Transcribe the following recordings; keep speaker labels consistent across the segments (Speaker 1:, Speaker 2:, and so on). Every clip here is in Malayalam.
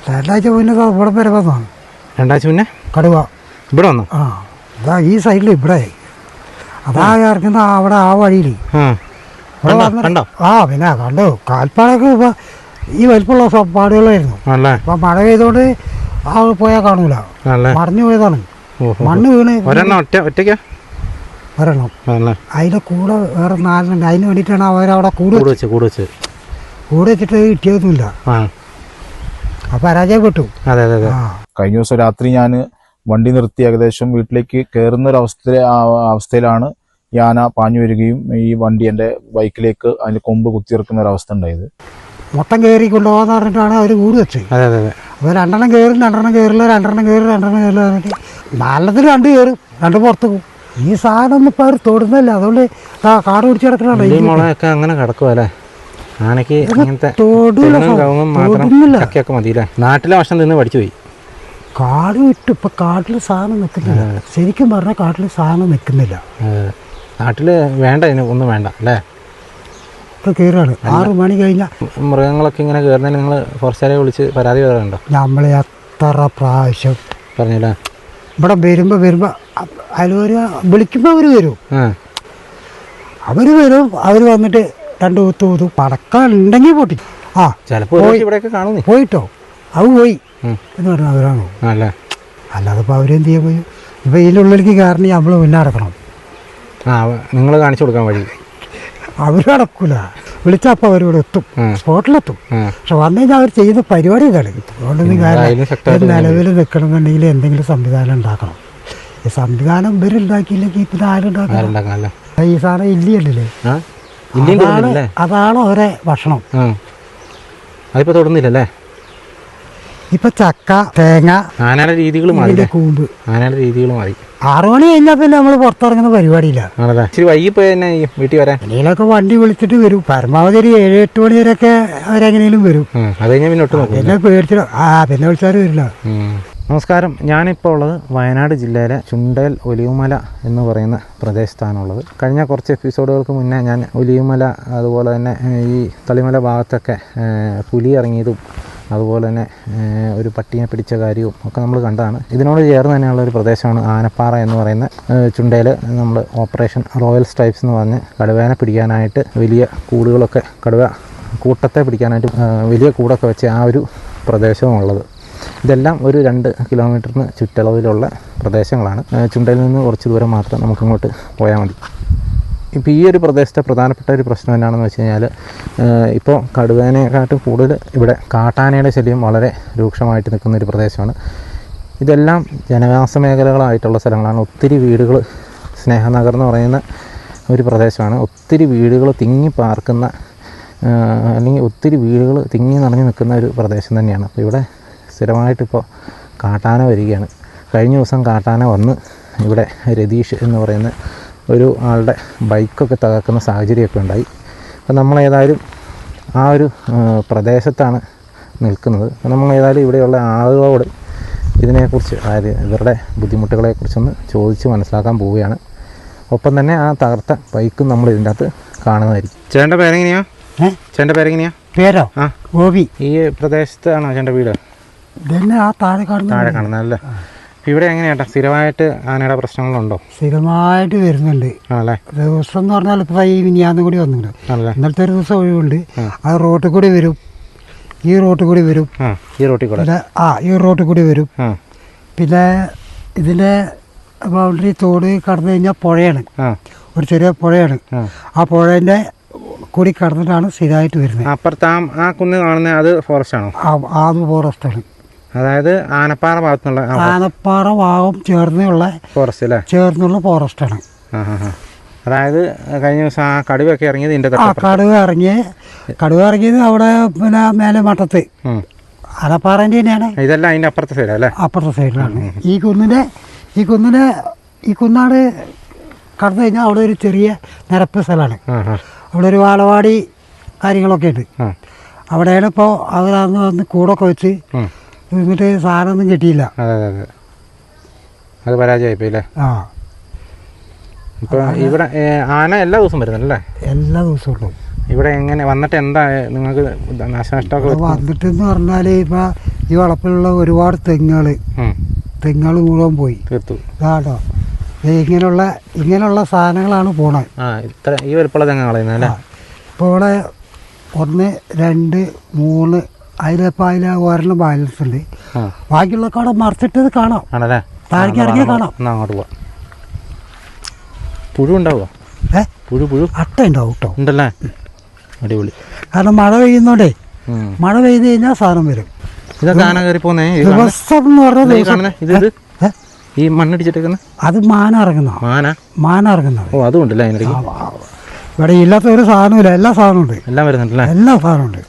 Speaker 1: രണ്ടാഴ്ച മുന്നേ ഇവിടെ വരെ വന്നതാണ്.
Speaker 2: രണ്ടാഴ്ച മുന്നേ
Speaker 1: കടുവ
Speaker 2: ഇവിടെ വന്നു.
Speaker 1: ആ അതാ ഈ സൈഡിൽ ഇവിടെ അതാ ഇറങ്ങുന്ന അവിടെ ആ വഴിയിൽ ഇവിടെ വന്നിട്ട് ആ പിന്നെ കണ്ടു. കാൽപ്പാടൊക്കെ ഇപ്പം ഈ വലിപ്പമുള്ള പാടുകളായിരുന്നു. അപ്പം മഴ പെയ്തോണ്ട് ആ പോയാൽ കാണൂല, മറിഞ്ഞു പോയതാണ്. മണ്ണ് വീണ് ഒരെണ്ണം. അതിൻ്റെ കൂടെ വേറെ 4 ഉണ്ട്. അതിന് വേണ്ടിയിട്ടാണ് അവരവിടെ കൂട് വെച്ചിട്ട് കിട്ടിയതൊന്നുമില്ല. അപ്പം പരാജയപ്പെട്ടു.
Speaker 3: കഴിഞ്ഞ ദിവസം രാത്രി ഞാൻ വണ്ടി നിർത്തി ഏകദേശം വീട്ടിലേക്ക് കയറുന്ന ഒരു അവസ്ഥയിലാണ് ഈ ആന പാഞ്ഞു വരികയും ഈ വണ്ടി എൻ്റെ ബൈക്കിലേക്ക് അതിൻ്റെ കൊമ്പ് കുത്തിയിറക്കുന്ന ഒരു അവസ്ഥ ഉണ്ടായത്.
Speaker 1: മൊത്തം കയറി കൊണ്ടുപോകാന്ന് പറഞ്ഞിട്ടാണ് അവർ കൂട് വെച്ചത്. അപ്പോൾ 2 കയറും 2 കയറില്ല, 2 കയറും 2 കയറില്ല പറഞ്ഞിട്ട് 4 2 കയറും, 2 പുറത്ത് പോകും. ഈ സാധനം ഇപ്പം അവർ തൊടുന്നില്ല. അതുകൊണ്ട് കാട് പിടിച്ച് കിടക്കണല്ലോ.
Speaker 2: അങ്ങനെ കിടക്കുമല്ലേ ആനയ്ക്ക്? നാട്ടിലെ ഭക്ഷണം തിന്ന് പഠിച്ചു പോയി.
Speaker 1: കാട് വിട്ടു. ഇപ്പം കാട്ടിൽ സാധനം നിൽക്കുന്നില്ല. ശരിക്കും പറഞ്ഞാൽ കാട്ടിൽ സാധനം നിൽക്കുന്നില്ല.
Speaker 2: നാട്ടിൽ വേണ്ട, ഒന്നും വേണ്ട അല്ലേ?
Speaker 1: ഇപ്പം കയറുകയാണ് 6 മണി കഴിഞ്ഞാൽ.
Speaker 2: മൃഗങ്ങളൊക്കെ ഇങ്ങനെ കയറുന്നതിന് നിങ്ങൾ ഫോറസ്റ്റുകാരെ വിളിച്ച് പരാതി പറയാറുണ്ടോ?
Speaker 1: നമ്മൾ എത്ര പ്രാവശ്യം
Speaker 2: പറഞ്ഞില്ല.
Speaker 1: ഇവിടെ വരുമ്പോൾ അതിലൊരു വിളിക്കുമ്പോൾ അവർ വരും. അവർ വന്നിട്ട് 2 കുത്തു ഊതും. പടക്കം ഉണ്ടെങ്കിൽ പൊട്ടി. ആ
Speaker 2: ചിലപ്പോൾ ഇവിടെയൊക്കെ കാണുന്നു.
Speaker 1: പോയിട്ടോ അത് പോയി എന്ന് പറഞ്ഞാൽ അവരാണോ? അല്ലാതെ ഇപ്പോൾ അവരെന്ത് ചെയ്യാൻ പോയി? ഇപ്പം ഇതിൻ്റെ ഉള്ളിലേക്ക് കയറണമെങ്കിൽ നമ്മൾ മുന്നേ അടക്കണം.
Speaker 2: നിങ്ങൾ കാണിച്ചു കൊടുക്കാൻ വഴി
Speaker 1: അവർ അടക്കൂല. വിളിച്ചാൽ അപ്പോൾ അവരിവിടെ എത്തും, സ്പോട്ടിലെത്തും. പക്ഷെ വന്നു കഴിഞ്ഞാൽ അവർ ചെയ്യുന്ന പരിപാടി ഇതാണ്. അതുകൊണ്ടൊന്നും കാര്യം നിലവിൽ നിൽക്കണമെന്നുണ്ടെങ്കിൽ എന്തെങ്കിലും സംവിധാനം ഉണ്ടാക്കണം. ഈ സംവിധാനം ഇവരുണ്ടാക്കിയില്ലെങ്കിൽ ഇപ്പം ആരുണ്ടാക്കാം? ഈ സാധനം ഇല്ലയല്ലേ, അതാണ് അവരെ ഭക്ഷണം.
Speaker 2: അതിപ്പോൾ തൊടുന്നില്ലല്ലേ?
Speaker 1: ഇപ്പം ചക്ക, തേങ്ങ,
Speaker 2: ആനയുടെ രീതികൾ മാറി.
Speaker 1: കൂമ്പ്,
Speaker 2: ആനയുടെ രീതികൾ മാറി.
Speaker 1: 6 മണി കഴിഞ്ഞാൽ പിന്നെ നമ്മൾ പുറത്തിറങ്ങുന്ന പരിപാടിയില്ല.
Speaker 2: ഇച്ചിരി വൈകി പോയി തന്നെ വീട്ടിൽ വരാൻ.
Speaker 1: എങ്ങനെയൊക്കെ വണ്ടി വിളിച്ചിട്ട് വരും. പരമാവധി ഒരു 7-8 മണി വരെയൊക്കെ അവരെങ്ങനെയും വരും.
Speaker 2: അത് കഴിഞ്ഞാൽ പിന്നെ
Speaker 1: പിന്നെ പേടിച്ചിട്ട് പിന്നെ വിളിച്ചാലും വരില്ല.
Speaker 2: നമസ്കാരം. ഞാനിപ്പോൾ ഉള്ളത് വയനാട് ജില്ലയിലെ ചുണ്ടേൽ ഒലിവുമല എന്ന് പറയുന്ന പ്രദേശത്താണുള്ളത്. കഴിഞ്ഞ കുറച്ച് എപ്പിസോഡുകൾക്ക് മുന്നേ ഞാൻ ഒലിവുമല അതുപോലെ തന്നെ ഈ തളിമല ഭാഗത്തൊക്കെ പുലി ഇറങ്ങിയതും അതുപോലെ തന്നെ ഒരു പട്ടീനെ പിടിച്ച കാര്യവും ഒക്കെ നമ്മൾ കണ്ടതാണ്. ഇതിനോട് ചേർന്ന് തന്നെയുള്ള ഒരു പ്രദേശമാണ് ആനപ്പാറ എന്ന് പറയുന്ന ചുണ്ടേൽ നമ്മൾ ഓപ്പറേഷൻ റോയൽ സ്ട്രൈപ്സ് എന്ന് പറഞ്ഞ് കടുവേനെ പിടിക്കാനായിട്ട് വലിയ കൂടുകളൊക്കെ, കടുവ കൂട്ടത്തെ പിടിക്കാനായിട്ട് വലിയ കൂടൊക്കെ വെച്ച് ആ ഒരു പ്രദേശമുള്ളത്. ഇതെല്ലാം ഒരു 2 കിലോമീറ്ററിന് ചുറ്റളവിലുള്ള പ്രദേശങ്ങളാണ്. ചുണ്ടയിൽ നിന്ന് കുറച്ച് ദൂരം മാത്രം നമുക്കിങ്ങോട്ട് പോയാൽ മതി. ഇപ്പോൾ ഈ ഒരു പ്രദേശത്തെ പ്രധാനപ്പെട്ട ഒരു പ്രശ്നം എന്നാണെന്ന് വെച്ച് കഴിഞ്ഞാൽ, ഇപ്പോൾ കടുവേനെക്കാട്ടും കൂടുതൽ ഇവിടെ കാട്ടാനയുടെ ശല്യം വളരെ രൂക്ഷമായിട്ട് നിൽക്കുന്നൊരു പ്രദേശമാണ്. ഇതെല്ലാം ജനവാസ മേഖലകളായിട്ടുള്ള സ്ഥലങ്ങളാണ്. ഒത്തിരി വീടുകൾ, സ്നേഹനഗർ എന്ന് പറയുന്ന ഒരു പ്രദേശമാണ്. ഒത്തിരി വീടുകൾ തിങ്ങി പാർക്കുന്ന അല്ലെങ്കിൽ ഒത്തിരി വീടുകൾ തിങ്ങി നിറഞ്ഞു നിൽക്കുന്ന ഒരു പ്രദേശം തന്നെയാണ്. അപ്പോൾ ഇവിടെ സ്ഥിരമായിട്ടിപ്പോൾ കാട്ടാന വരികയാണ്. കഴിഞ്ഞ ദിവസം കാട്ടാന വന്ന് ഇവിടെ രതീഷ് എന്ന് പറയുന്ന ഒരു ആളുടെ ബൈക്കൊക്കെ തകർക്കുന്ന സാഹചര്യമൊക്കെ ഉണ്ടായി. അപ്പോൾ നമ്മളേതായാലും ആ ഒരു പ്രദേശത്താണ് നിൽക്കുന്നത്. അപ്പോൾ നമ്മളേതായാലും ഇവിടെയുള്ള ആളുകളോട് ഇതിനെക്കുറിച്ച്, അതായത് ഇവരുടെ ബുദ്ധിമുട്ടുകളെക്കുറിച്ചൊന്ന് ചോദിച്ച് മനസ്സിലാക്കാൻ പോവുകയാണ്. ഒപ്പം തന്നെ ആ തകർത്ത ബൈക്കും നമ്മൾ ഇതിൻ്റെ അകത്ത് കാണുന്നതായിരിക്കും. ചേട്ടൻ്റെ പേരെങ്ങനെയാ? ചേട്ടൻ്റെ പേരെങ്ങനെയാ?
Speaker 1: പേരോ? ഗോപി.
Speaker 2: ഈ പ്രദേശത്താണോ ചേട്ടൻ്റെ വീട്?
Speaker 1: താഴെ
Speaker 2: കാണുന്നതല്ലേ? ഇവിടെ എങ്ങനെയാ സ്ഥിരമായിട്ട് ആനയുടെ പ്രശ്നങ്ങളുണ്ടോ?
Speaker 1: സ്ഥിരമായിട്ട് വരുന്നുണ്ട്. ദിവസം എന്ന് പറഞ്ഞാൽ ഇപ്പം ഈ മിനിയാന്നും കൂടി വന്നിട്ടുണ്ട്. ഇന്നലത്തെ ഒരു ദിവസം ഒഴിവുണ്ട്. അത് റോട്ടിൽ കൂടി വരും, ഈ റോട്ടിൽ കൂടി വരും,
Speaker 2: ഈ റോട്ടിൽ കൂടെ
Speaker 1: ഈ റോട്ടിൽ കൂടി വരും. പിന്നെ ഇതിൻ്റെ ബൗണ്ടറി തോട് കടന്നു കഴിഞ്ഞാൽ പുഴയാണ്, ഒരു ചെറിയ പുഴയാണ്. ആ പുഴേൻ്റെ കൂടി കടന്നിട്ടാണ് സ്ഥിരമായിട്ട് വരുന്നത്.
Speaker 2: അപ്പുറത്ത് ആ കുന്ന് കാണുന്നത് അത് ഫോറസ്റ്റ് ആണോ?
Speaker 1: അത് ഫോറസ്റ്റാണ്.
Speaker 2: അതായത് ആനപ്പാറ ഭാഗത്തുള്ള,
Speaker 1: ആനപ്പാറ ഭാഗം ചേർന്നുള്ള
Speaker 2: ഫോറസ്റ്റ് അല്ലേ?
Speaker 1: ചേർന്നുള്ള ഫോറസ്റ്റാണ്.
Speaker 2: അതായത് കഴിഞ്ഞ ദിവസം ആ കടുവയൊക്കെ ഇറങ്ങിയത് ഇതിൻ്റെ
Speaker 1: കടുവ ഇറങ്ങിയത് അവിടെ പിന്നെ മേലെ മട്ടത്ത് ആനപ്പാറേൻ്റെ തന്നെയാണ്.
Speaker 2: ഇതെല്ലാം അതിൻ്റെ അപ്പുറത്തെ സൈഡ് അല്ലേ?
Speaker 1: അപ്പുറത്തെ സൈഡിലാണ്. ഈ കുന്നാട് കടന്നു കഴിഞ്ഞാൽ അവിടെ ഒരു ചെറിയ നിരപ്പ് സ്ഥലമാണ്. അവിടെ ഒരു വാലവാടി കാര്യങ്ങളൊക്കെ ഉണ്ട്. അവിടെയാണ് ഇപ്പോൾ അവരന്ന് വന്ന് കൂടൊക്കെ വെച്ച് എന്നിട്ട് സാധനമൊന്നും കിട്ടിയില്ല.
Speaker 2: അത് പരാജയമായിപ്പോയില്ലേ? ഇപ്പോൾ ഇവിടെ ആന എല്ലാ ദിവസവും വരുന്നല്ലേ?
Speaker 1: എല്ലാ ദിവസവും ഉള്ളൂ.
Speaker 2: ഇവിടെ എങ്ങനെ വന്നിട്ട് എന്താ നിങ്ങൾക്ക് നാശനഷ്ടമൊക്കെ
Speaker 1: വന്നിട്ടെന്ന് പറഞ്ഞാൽ ഇപ്പം ഈ വളപ്പിലുള്ള ഒരുപാട് തെങ്ങുകൾ മുഴുവൻ പോയി
Speaker 2: തീർത്തു.
Speaker 1: ഇതാട്ടോ ഇങ്ങനെയുള്ള സാധനങ്ങളാണ് പോണത്.
Speaker 2: ഇത്ര ഈ വലുപ്പമുള്ള തെങ്ങ് കളയുന്നല്ലേ?
Speaker 1: ഇപ്പോൾ ഇവിടെ 1 2 3 അതിൽ ഒരെണ്ണം ബാലൻസ് ഉണ്ട്. ബാക്കിയുള്ള കട മറിച്ചിട്ടത് കാണാം.
Speaker 2: ആണല്ലേ?
Speaker 1: താഴേക്ക് ഇറങ്ങിയ കാണാം.
Speaker 2: എന്നാ അങ്ങോട്ട് പോവാം. പുഴു ഉണ്ടാവുക? പുഴു
Speaker 1: അട്ട ഉണ്ടാവും കേട്ടോ.
Speaker 2: ഉണ്ടല്ലേ? അടിപൊളി.
Speaker 1: കാരണം മഴ പെയ്യുന്നോണ്ടേ, മഴ പെയ്ത് കഴിഞ്ഞാൽ സാധനം വരും.
Speaker 2: ഇതൊക്കെ ആന കയറി പോന്നേ
Speaker 1: ദിവസം എന്ന് പറഞ്ഞാൽ
Speaker 2: ഈ മണ്ണിടിച്ചിട്ടേക്കുന്ന
Speaker 1: അത് മാന ഇറങ്ങുന്ന.
Speaker 2: ഓ അതുകൊണ്ടല്ലേ അതിനിടയ്ക്ക്?
Speaker 1: ഇവിടെ ഇല്ലാത്ത ഒരു സാധനമില്ല, എല്ലാ സാധനവും ഉണ്ട്.
Speaker 2: എല്ലാം വരുന്നുണ്ടല്ലേ?
Speaker 1: എല്ലാ സാധനവും ഉണ്ട്.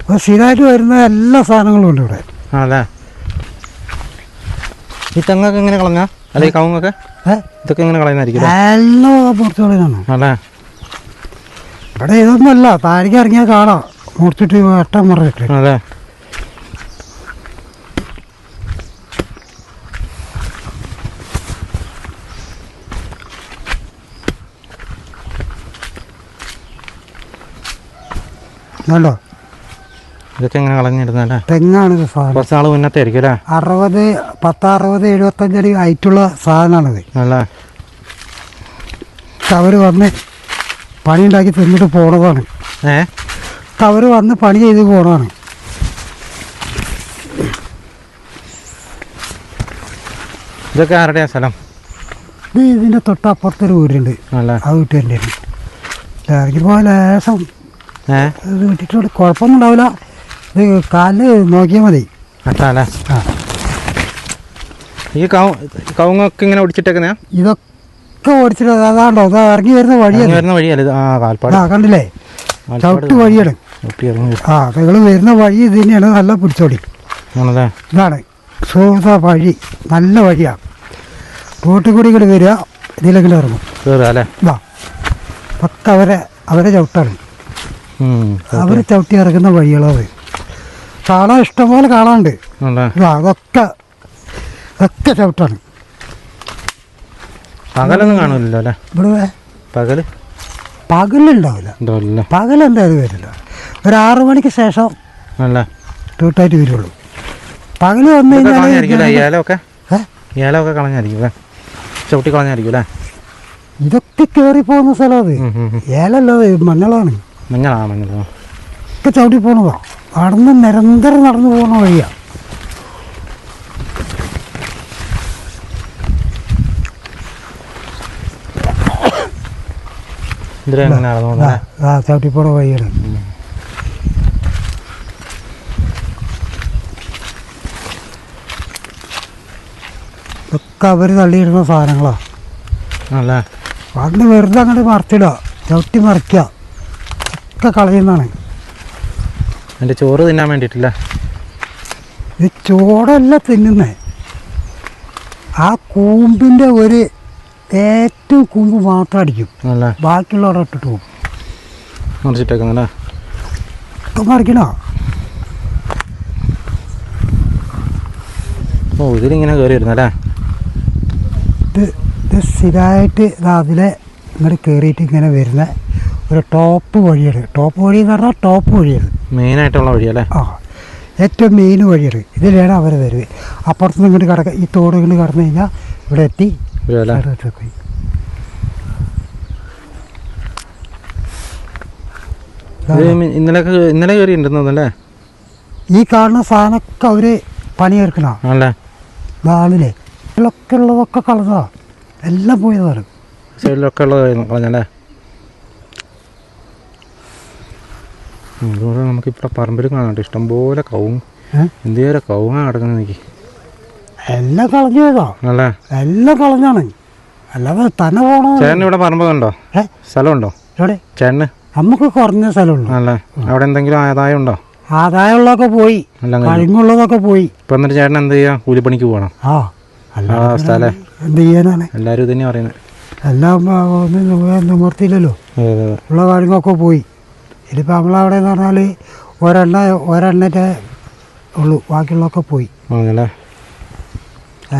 Speaker 1: അപ്പോൾ സ്ഥിരമായിട്ട് വരുന്ന എല്ലാ സാധനങ്ങളും ഉണ്ട് ഇവിടെ.
Speaker 2: ആണല്ലേ? ഈ തെങ്ങൊക്കെ എങ്ങനെ കളഞ്ഞാ? അല്ല ഈ കവുങ്ങൊക്കെ ഇതൊക്കെ എങ്ങനെ കളയുന്നതായിരിക്കും?
Speaker 1: എല്ലാം മുറിച്ച് കളയുന്നതാണ്.
Speaker 2: അല്ലേ?
Speaker 1: ഇവിടെ ഇതൊന്നുമല്ല, താഴേക്ക് ഇറങ്ങിയാൽ കാണാം മുറിച്ചിട്ട് വെട്ടം മറിച്ചിട്ട്.
Speaker 2: അതെ.
Speaker 1: കണ്ടോ?
Speaker 2: ഇതൊക്കെ എങ്ങനെ കളഞ്ഞിരുന്നല്ലേ?
Speaker 1: തെങ്ങാണിത് സാധനം.
Speaker 2: കുറച്ച് നാൾ മുന്നത്തെ ആയിരിക്കും അല്ലേ?
Speaker 1: 60 75 അടി ഹൈറ്റുള്ള സാധനമാണിത്.
Speaker 2: അല്ലേ?
Speaker 1: അവർ വന്ന് പണി ഉണ്ടാക്കി തിന്നിട്ട് പോണതാണ്. അവർ വന്ന് പണി ചെയ്ത് പോണതാണ്.
Speaker 2: ഇതൊക്കെ ആരുടെയാ സ്ഥലം?
Speaker 1: ഇതിൻ്റെ തൊട്ടപ്പുറത്തൊരു വീടുണ്ട്, ആ വീട്ടുകാരുടെ. ഇറങ്ങിപ്പോൾ ലേശം ഇത് വിട്ടിട്ട് കുഴപ്പമൊന്നും ഉണ്ടാവില്ല. ഇത് കാലിൽ നോക്കിയാൽ മതി.
Speaker 2: ഈ കവുങ്ങൊക്കെ ഇങ്ങനെ ഒടിച്ചിട്ടേക്കുന്ന?
Speaker 1: ഇതൊക്കെ ഓടിച്ചിട്ട് അതാണ്ടോ ഇറങ്ങി വരുന്ന വഴിയാണ്. കണ്ടില്ലേ? ചവിട്ട് വഴിയാണ്. നിങ്ങൾ വരുന്ന വഴി ഇത് തന്നെയാണ്. നല്ല പിടിച്ചോടി ഇതാണ് സുഹൃത്ത വഴി, നല്ല വഴിയാണ്. റോട്ടിൽ കൂടി ഇങ്ങോട്ട് വരിക, ഇതിലെങ്കിലും ഇറങ്ങും. പക്ക അവരെ ചവിട്ടാണ്. അവർ ചവിട്ടി ഇറങ്ങുന്ന വഴികളത് കാണാൻ ഇഷ്ടംപോലെ കാണാനുണ്ട്. അതൊക്കെ ചവിട്ടാണ്.
Speaker 2: പകലൊന്നും കാണൂലല്ലോ അല്ലേ? ഇവിടെ
Speaker 1: പകലുണ്ടാവില്ല. പകലെന്തായാലും വരില്ല. ഒരു 6 മണിക്ക് ശേഷം ടൂട്ടായിട്ട് വരുള്ളൂ. പകല് വന്നു കഴിഞ്ഞാൽ ഇതൊക്കെ കയറി പോകുന്ന സ്ഥലം. അത് ഏലല്ലത് മഞ്ഞളാണ്. ഒക്കെ ചവിട്ടി പോണതാ. നിരന്തരം നടന്നു പോകുന്ന വഴിയാ. ചവിട്ടി പോണ വഴിയാണ്. ഇതൊക്കെ അവർ തള്ളിയിടുന്ന സാധനങ്ങളാ. അന്ന് വെറുതെ അങ്ങോട്ട് മറിച്ചിടുക, ചവിട്ടി മറിക്കുക, ഒക്കെ കളയുന്നതാണ്.
Speaker 2: എൻ്റെ ചോറ് തിന്നാൻ വേണ്ടിയിട്ടില്ല.
Speaker 1: ഇത് ചോറല്ല തിന്നുന്നേ, ആ കൂമ്പിൻ്റെ ഒരു ഏറ്റവും കൂമ്പ് മാത്രം അടിക്കും. ബാക്കിയുള്ളവരെ ഇട്ടിട്ട് പോകും.
Speaker 2: മറിച്ചിട്ടേക്കുന്നല്ലേ?
Speaker 1: ഒക്കെ മറിക്കണോ?
Speaker 2: ഓ ഇതിലിങ്ങനെ കയറി വരുന്നല്ലേ?
Speaker 1: ഇത് സ്ഥിരമായിട്ട് അതിലെ ഇങ്ങോട്ട് കയറിയിട്ട് ഇങ്ങനെ വരുന്ന ഒരു ടോപ്പ് വഴിയാണ്. ടോപ്പ് വഴി എന്ന് പറഞ്ഞാൽ ടോപ്പ് വഴിയാണ്,
Speaker 2: മെയിനായിട്ടുള്ള വഴിയല്ലേ?
Speaker 1: ഏറ്റവും മെയിൻ വഴിയാണ്. ഇതിലാണ് അവർ വരുന്നത്. അപ്പുറത്തുനിന്ന് ഇങ്ങോട്ട് കിടക്കുക, ഈ തോട് ഇങ്ങോട്ട് കടന്നു കഴിഞ്ഞാൽ ഇവിടെ എത്തി.
Speaker 2: ഇന്നലെ കയറിയിട്ടുണ്ടെന്നല്ലേ?
Speaker 1: ഈ കാണുന്ന സാധനമൊക്കെ അവർ പണിയെടുക്കണ നാളിലെ ഇതിലൊക്കെ ഉള്ളതൊക്കെ കളഞ്ഞതാ, എല്ലാം പോയതാണ്.
Speaker 2: സൈഡിലൊക്കെ ഉള്ളത് കളഞ്ഞല്ലേ? അതുപോലെ നമുക്കിപ്പോൾ പറമ്പിലും കാണാണ്ട് ഇഷ്ടംപോലെ കവുങ്ങ്. എന്തേരം കവുങ്ങാ കിടക്കുന്നത് എനിക്ക്.
Speaker 1: എല്ലാം കളഞ്ഞു പോയതാ.
Speaker 2: അല്ലേ?
Speaker 1: എല്ലാം കളഞ്ഞാണ്. അല്ലാതെ തന്നെ പോണോ?
Speaker 2: ചേട്ടന് ഇവിടെ പറമ്പുണ്ടോ? സ്ഥലമുണ്ടോ
Speaker 1: എവിടെ?
Speaker 2: ചേട്ടന്
Speaker 1: നമുക്ക് കുറഞ്ഞ സ്ഥലമുള്ളൂ.
Speaker 2: അല്ലേ? അവിടെ എന്തെങ്കിലും ആദായം ഉണ്ടോ?
Speaker 1: ആദായമുള്ളതൊക്കെ പോയി, കഴിഞ്ഞുള്ളതൊക്കെ പോയി.
Speaker 2: ഇപ്പം എന്നിട്ട് ചേട്ടൻ എന്ത് ചെയ്യാ? കൂലിപ്പണിക്ക് പോകണം. സ്ഥലം
Speaker 1: എന്ത് ചെയ്യാനാണ്?
Speaker 2: എല്ലാവരും ഇത് തന്നെയാണ് പറയുന്നത്.
Speaker 1: എല്ലാം നിവർത്തിയില്ലല്ലോ, ഉള്ള കാര്യങ്ങളൊക്കെ പോയി. ഇതിപ്പോൾ നമ്മളവിടെ എന്ന് പറഞ്ഞാൽ ഒരെണ്ണത്തെ ഉള്ളൂ, ബാക്കിയുള്ളതൊക്കെ പോയി.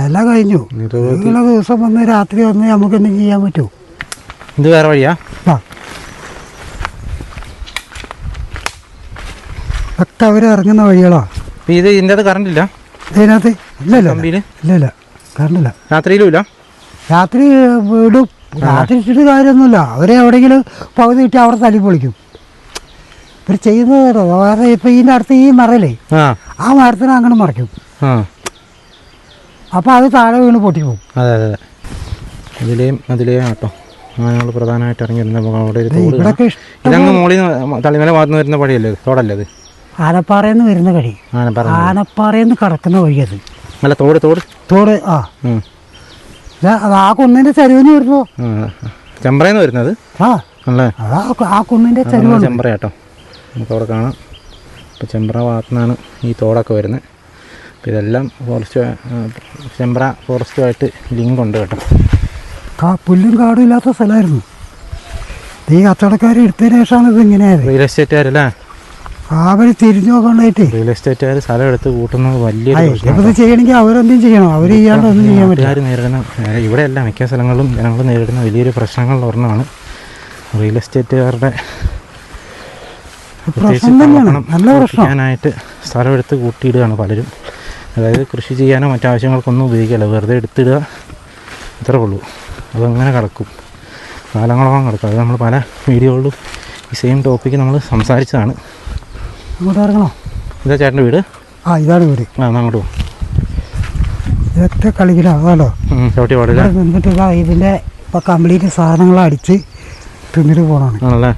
Speaker 1: എല്ലാം കഴിഞ്ഞു. ദിവസം വന്ന് രാത്രി വന്ന് നമുക്ക് എന്തെങ്കിലും ചെയ്യാൻ പറ്റുമോ?
Speaker 2: ഇത് വേറെ വഴിയാ?
Speaker 1: ഒക്കെ അവർ ഇറങ്ങുന്ന വഴികളാണ്.
Speaker 2: അപ്പം ഇതിൻ്റെ അത് കറണ്ട് ഇല്ല
Speaker 1: ഇതിനകത്ത്? ഇല്ല
Speaker 2: കമ്പിയിൽ
Speaker 1: ഇല്ല കറണ്ടില്ല.
Speaker 2: രാത്രിയിലും ഇല്ല?
Speaker 1: രാത്രി വീടും രാത്രി ഇട്ടിട്ട് കാര്യമൊന്നുമില്ല. അവരെ എവിടെയെങ്കിലും പകുതി കിട്ടി അവിടെ തല്ലി പൊളിക്കും. ഇവർ ചെയ്യുന്നത് കേട്ടോ. വേറെ ഇപ്പം ഇതിൻ്റെ അടുത്ത് ഈ മറയില്ലേ, ആ മരത്തിന് അങ്ങനെ മറയ്ക്കും. അപ്പം അത് താഴെ വീണ് പൊട്ടിപ്പോകും.
Speaker 2: അതെ അതെ അതെ. അതിലെയും കേട്ടോ ഞങ്ങൾ പ്രധാനമായിട്ട് ഇറങ്ങി വരുന്നത് അവിടെ ഒരു തോട്.
Speaker 1: ഇവിടെയൊക്കെ
Speaker 2: ഇതങ്ങ് മുകളിൽ നിന്ന് തളിമല ഭാഗത്ത് വരുന്ന വഴിയല്ലേ, തോടല്ലേ അത്?
Speaker 1: ആനപ്പാറയിൽ നിന്ന് വരുന്ന വഴി, ആനപ്പാറയിൽ നിന്ന് കടക്കുന്ന വഴി അത്.
Speaker 2: അല്ല തോട്.
Speaker 1: ആ ആ കുന്നിൻ്റെ ചരിവിന് വരുന്നോ?
Speaker 2: ചെമ്പ്രയെന്ന് വരുന്നത്?
Speaker 1: ആ
Speaker 2: അല്ലേ,
Speaker 1: ആ കുന്നിൻ്റെ ചരിവ്
Speaker 2: ചെമ്പ്ര കേട്ടോ. നമുക്ക് അവിടെ കാണാം. ഇപ്പോൾ ചെമ്പ്ര ഭാഗത്തു നിന്നാണ് ഈ തോടൊക്കെ വരുന്നത്. അപ്പോൾ ഇതെല്ലാം ചെമ്പ്ര ഫോറസ്റ്റുമായിട്ട് ലിങ്ക് ഉണ്ട് കേട്ടോ.
Speaker 1: പുല്ലും കാടും ഇല്ലാത്ത സ്ഥലമായിരുന്നു. ഈ കച്ചവടക്കാർ എടുത്തതിന് ശേഷമാണ് ഇത് ഇങ്ങനെയായത്.
Speaker 2: റിയൽ എസ്റ്റേറ്റുകാരല്ലേ
Speaker 1: അവർ തിരിഞ്ഞു നോക്കാണ്ടായിട്ട്
Speaker 2: റിയൽ എസ്റ്റേറ്റുകാർ സ്ഥലം എടുത്ത് കൂട്ടുന്നത് വലിയ
Speaker 1: ചെയ്യണമെങ്കിൽ അവരെന്തും ചെയ്യണം. അവർ ചെയ്യാണ്ട് ഒന്നും ചെയ്യാൻ പറ്റില്ല.
Speaker 2: നേരിടുന്ന ഇവിടെയല്ല മിക്ക സ്ഥലങ്ങളിലും ജനങ്ങൾ നേരിടുന്ന വലിയൊരു പ്രശ്നങ്ങളിൽ ഒരെണ്ണമാണ് റിയൽ എസ്റ്റേറ്റുകാരുടെ
Speaker 1: നല്ല
Speaker 2: പ്രശ്നമായിട്ട് സ്ഥലം എടുത്ത് കൂട്ടിയിടുകയാണ് പലരും. അതായത് കൃഷി ചെയ്യാനോ മറ്റാവശ്യങ്ങൾക്കൊന്നും ഉപയോഗിക്കില്ല, വെറുതെ എടുത്തിടുക, ഇത്രേ ഉള്ളൂ. അതങ്ങനെ കിടക്കും, കാലങ്ങളോളം കിടക്കും. അത് നമ്മൾ പല വീഡിയോകളിലും ഈ സെയിം ടോപ്പിക്ക് നമ്മൾ സംസാരിച്ചതാണ്.
Speaker 1: അങ്ങോട്ട് ഇറങ്ങണോ?
Speaker 2: ഇതാ ചേട്ടൻ്റെ വീട്?
Speaker 1: ആ ഇതാണ് വീട്.
Speaker 2: അങ്ങോട്ട് പോകും.
Speaker 1: ഇതൊക്കെ കളിക്കലാണോ?
Speaker 2: ചവിട്ടി പാടില്ല.
Speaker 1: എന്നിട്ട് ഇതിൻ്റെ ഇപ്പോൾ കംപ്ലീറ്റ് സാധനങ്ങൾ അടിച്ച് തിന്നിട്ട് പോകണമാണ്.
Speaker 2: ആണല്ലേ.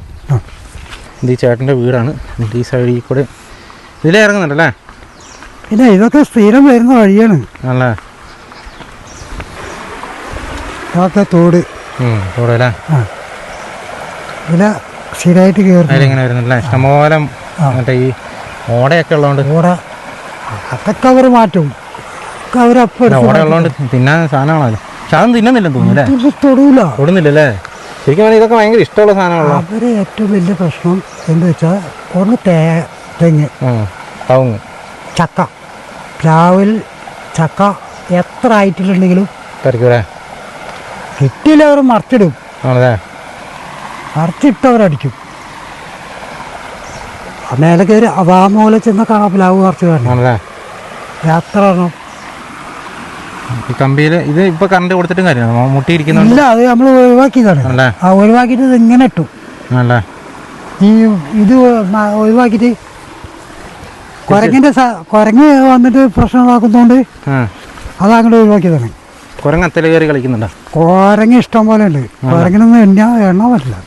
Speaker 2: ഇത് ഈ ചേട്ടൻ്റെ വീടാണ്. എന്നിട്ട് ഈ സൈഡിൽ കൂടെ ഇതിലേ ഇറങ്ങുന്നുണ്ടല്ലേ?
Speaker 1: പിന്നെ ഇതൊക്കെ സ്ഥിരം വരുന്ന വഴിയാണ്.
Speaker 2: ആണല്ലേ.
Speaker 1: അതൊക്കെ തോടല്ലേ? ആ ഇതിലെ സ്ഥിരമായിട്ട് കയറി
Speaker 2: അതിലിങ്ങനെ വരുന്നുണ്ടല്ലേ? ഇഷ്ടംപോലെ മറ്റേ ഈ ഓടയൊക്കെ ഉള്ളതുകൊണ്ട്
Speaker 1: അതൊക്കെ അവർ മാറ്റും.
Speaker 2: ഓട ഉള്ളതുകൊണ്ട് തിന്നാൻ സാധനമാണല്ലോ. പക്ഷെ അതൊന്നും തിന്നുന്നില്ലെന്ന് തോന്നുന്നില്ലേ? തൊടുന്നില്ലല്ലേ? ശരിക്കും പറഞ്ഞാൽ ഇതൊക്കെ ഭയങ്കര ഇഷ്ടമുള്ള സാധനമാണല്ലോ.
Speaker 1: അവരെ ഏറ്റവും വലിയ പ്രശ്നം എന്താ വെച്ചാൽ ഒന്ന് തെങ്ങ്,
Speaker 2: കവുങ്ങ്,
Speaker 1: ചക്ക, പ്ലാവിൽ ചക്ക എത്ര ആയിട്ടുണ്ടെങ്കിലും
Speaker 2: പറിക്കൂലേ?
Speaker 1: കിട്ടിയില്ല അവർ മറിച്ചിടും.
Speaker 2: ആണല്ലേ.
Speaker 1: മറിച്ചിട്ടവരടിക്കും. മേലെ കയറി അതാ മൂല ചെന്ന കാണാൻ പ്ലാവ് മറിച്ച് കാണണേ എത്ര എണ്ണം.
Speaker 2: ഈ കമ്പിയിൽ ഇത് ഇപ്പൊ കറണ്ട് കൊടുത്തിട്ടും കാര്യമാണ് മുട്ടിയിരിക്കുന്നുണ്ട്.
Speaker 1: ഇല്ല, അത് നമ്മൾ ഒഴിവാക്കിയതാണ്. ആ ഒഴിവാക്കിയിട്ട് ഇത് ഇങ്ങനെ ഇട്ടു. ഈ ഇത് ഒഴിവാക്കിയിട്ട് കുരങ്ങ് വന്നിട്ട് പ്രശ്നമാക്കുന്നതുകൊണ്ട് അതങ്ങോട്ട് ഒഴിവാക്കിയതാണ്.
Speaker 2: കുരങ്ങ് അത്തല കയറി കളിക്കുന്നുണ്ടോ?
Speaker 1: കുരങ്ങ് ഇഷ്ടം പോലെ ഉണ്ട്. കുരങ്ങിനൊന്നും എണ്ണാൻ പറ്റില്ല.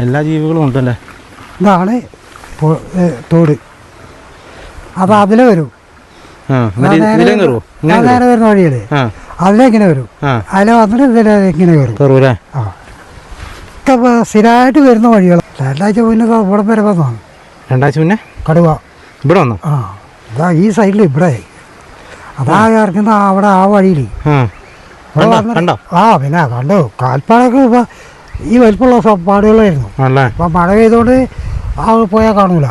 Speaker 2: എല്ലാ ജീവികളും ഉണ്ടല്ലേ.
Speaker 1: ഇതാണ് തോട്. അപ്പൊ അതിലെ വരും. നേരെ വരുന്ന വഴിയല്ലേ, അതിലെങ്ങനെ വരും. അതിലെ വന്നിട്ട് ഇതിലെ ഇങ്ങനെ വരും. സ്ഥിരമായിട്ട് വരുന്ന വഴികൾ. രണ്ടാഴ്ച മുന്നേ ഇവിടെ വരെ വന്നതാണ്.
Speaker 2: രണ്ടാഴ്ച മുന്നേ
Speaker 1: കടുവ
Speaker 2: ഇവിടെ വന്നു.
Speaker 1: ഇതാ ഈ സൈഡിൽ ഇവിടെ അതാ ഇറങ്ങുന്ന അവിടെ ആ വഴിയിൽ. പിന്നെ കണ്ടു. കാൽപ്പാടൊക്കെ ഇപ്പൊ ഈ വലിപ്പമുള്ള പാടുകളായിരുന്നു. ഇപ്പൊ മഴ പെയ്തോണ്ട് ആ പോയാൽ കാണൂല,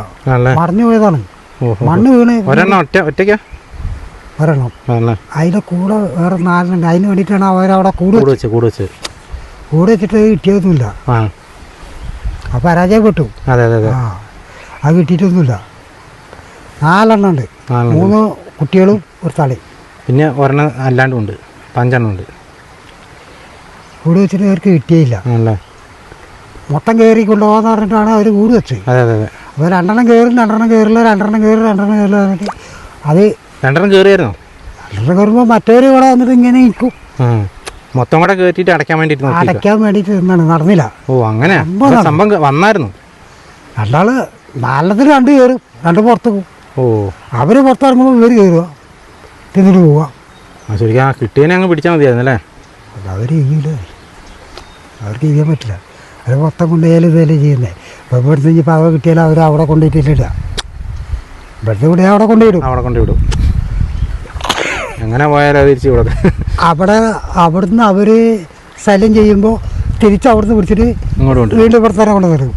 Speaker 1: മറിഞ്ഞു പോയതാണ്. മണ്ണ് വീണ് ഒരെണ്ണം. അതിന്റെ കൂടെ വേറെ 4 ഉണ്ട്. അതിന് വേണ്ടിയിട്ടാണ് അവരവിടെ കൂട് വെച്ചിട്ട് കിട്ടിയതൊന്നുമില്ല. അപ്പൊ പരാജയപ്പെട്ടു. അത് കിട്ടിയിട്ടൊന്നുമില്ല. 4 ഉണ്ട്. 3 കുട്ടികളും ഒരു തളി.
Speaker 2: പിന്നെ ഒരെണ്ണം അല്ലാണ്ടും ഉണ്ട്, 5 എണ്ണം ഉണ്ട്.
Speaker 1: കൂട് വെച്ചിട്ട് അവർക്ക് കിട്ടിയില്ല. മൊത്തം കയറി കൊണ്ടുപോകാന്ന് പറഞ്ഞിട്ടാണ് അവർ കൂട് വെച്ചത്. അപ്പോൾ 2 എണ്ണം കയറും, 2 എണ്ണം കയറില്ല, 2 എണ്ണം കയറി, 2 എണ്ണം കയറില്ല പറഞ്ഞിട്ട് അത്
Speaker 2: 2 എണ്ണം കയറിയായിരുന്നോ?
Speaker 1: 2 എണ്ണം കയറുമ്പോൾ മറ്റവർ ഇവിടെ വന്നിട്ട് ഇങ്ങനെ നിൽക്കും.
Speaker 2: മൊത്തം കൂടെ കയറ്റിട്ട് അടയ്ക്കാൻ വേണ്ടിയിട്ട്
Speaker 1: നിന്നാണ്, നടന്നില്ല.
Speaker 2: അങ്ങനെ സംഭവം വന്നായിരുന്നു.
Speaker 1: 2 ആള് 4 2 കയറും, 2 പുറത്ത് പോകും. അവർ പുറത്തിറങ്ങുമ്പോൾ ഇവർ കയറുക, തിന്നിട്ട് പോവുക.
Speaker 2: ശരിക്കും ആ കിട്ടിയതിനെ അങ്ങ് പിടിച്ചാൽ മതിയായിരുന്നല്ലേ?
Speaker 1: അവർ ചെയ്യില്ല, അവർക്ക് ചെയ്യാൻ പറ്റില്ല. അവർ മൊത്തം കൊണ്ടുപോയാലും ഇതല്ലേ ചെയ്യുന്നത്. ഇപ്പോൾ ഇവിടുന്ന് ഇനി പാവ കിട്ടിയാലും അവർ അവിടെ കൊണ്ടുപോയിട്ടില്ല. ഇവിടുത്തെ കൂടെ അവിടെ കൊണ്ടുവിടും.
Speaker 2: എങ്ങനെ പോയാലും അത് തിരിച്ച് ഇവിടെ
Speaker 1: അവിടുന്ന് അവർ ശല്യം ചെയ്യുമ്പോൾ തിരിച്ച് അവിടുന്ന് പിടിച്ചിട്ട് വീണ്ടും ഇവിടുത്തെ കൊണ്ട് വരും.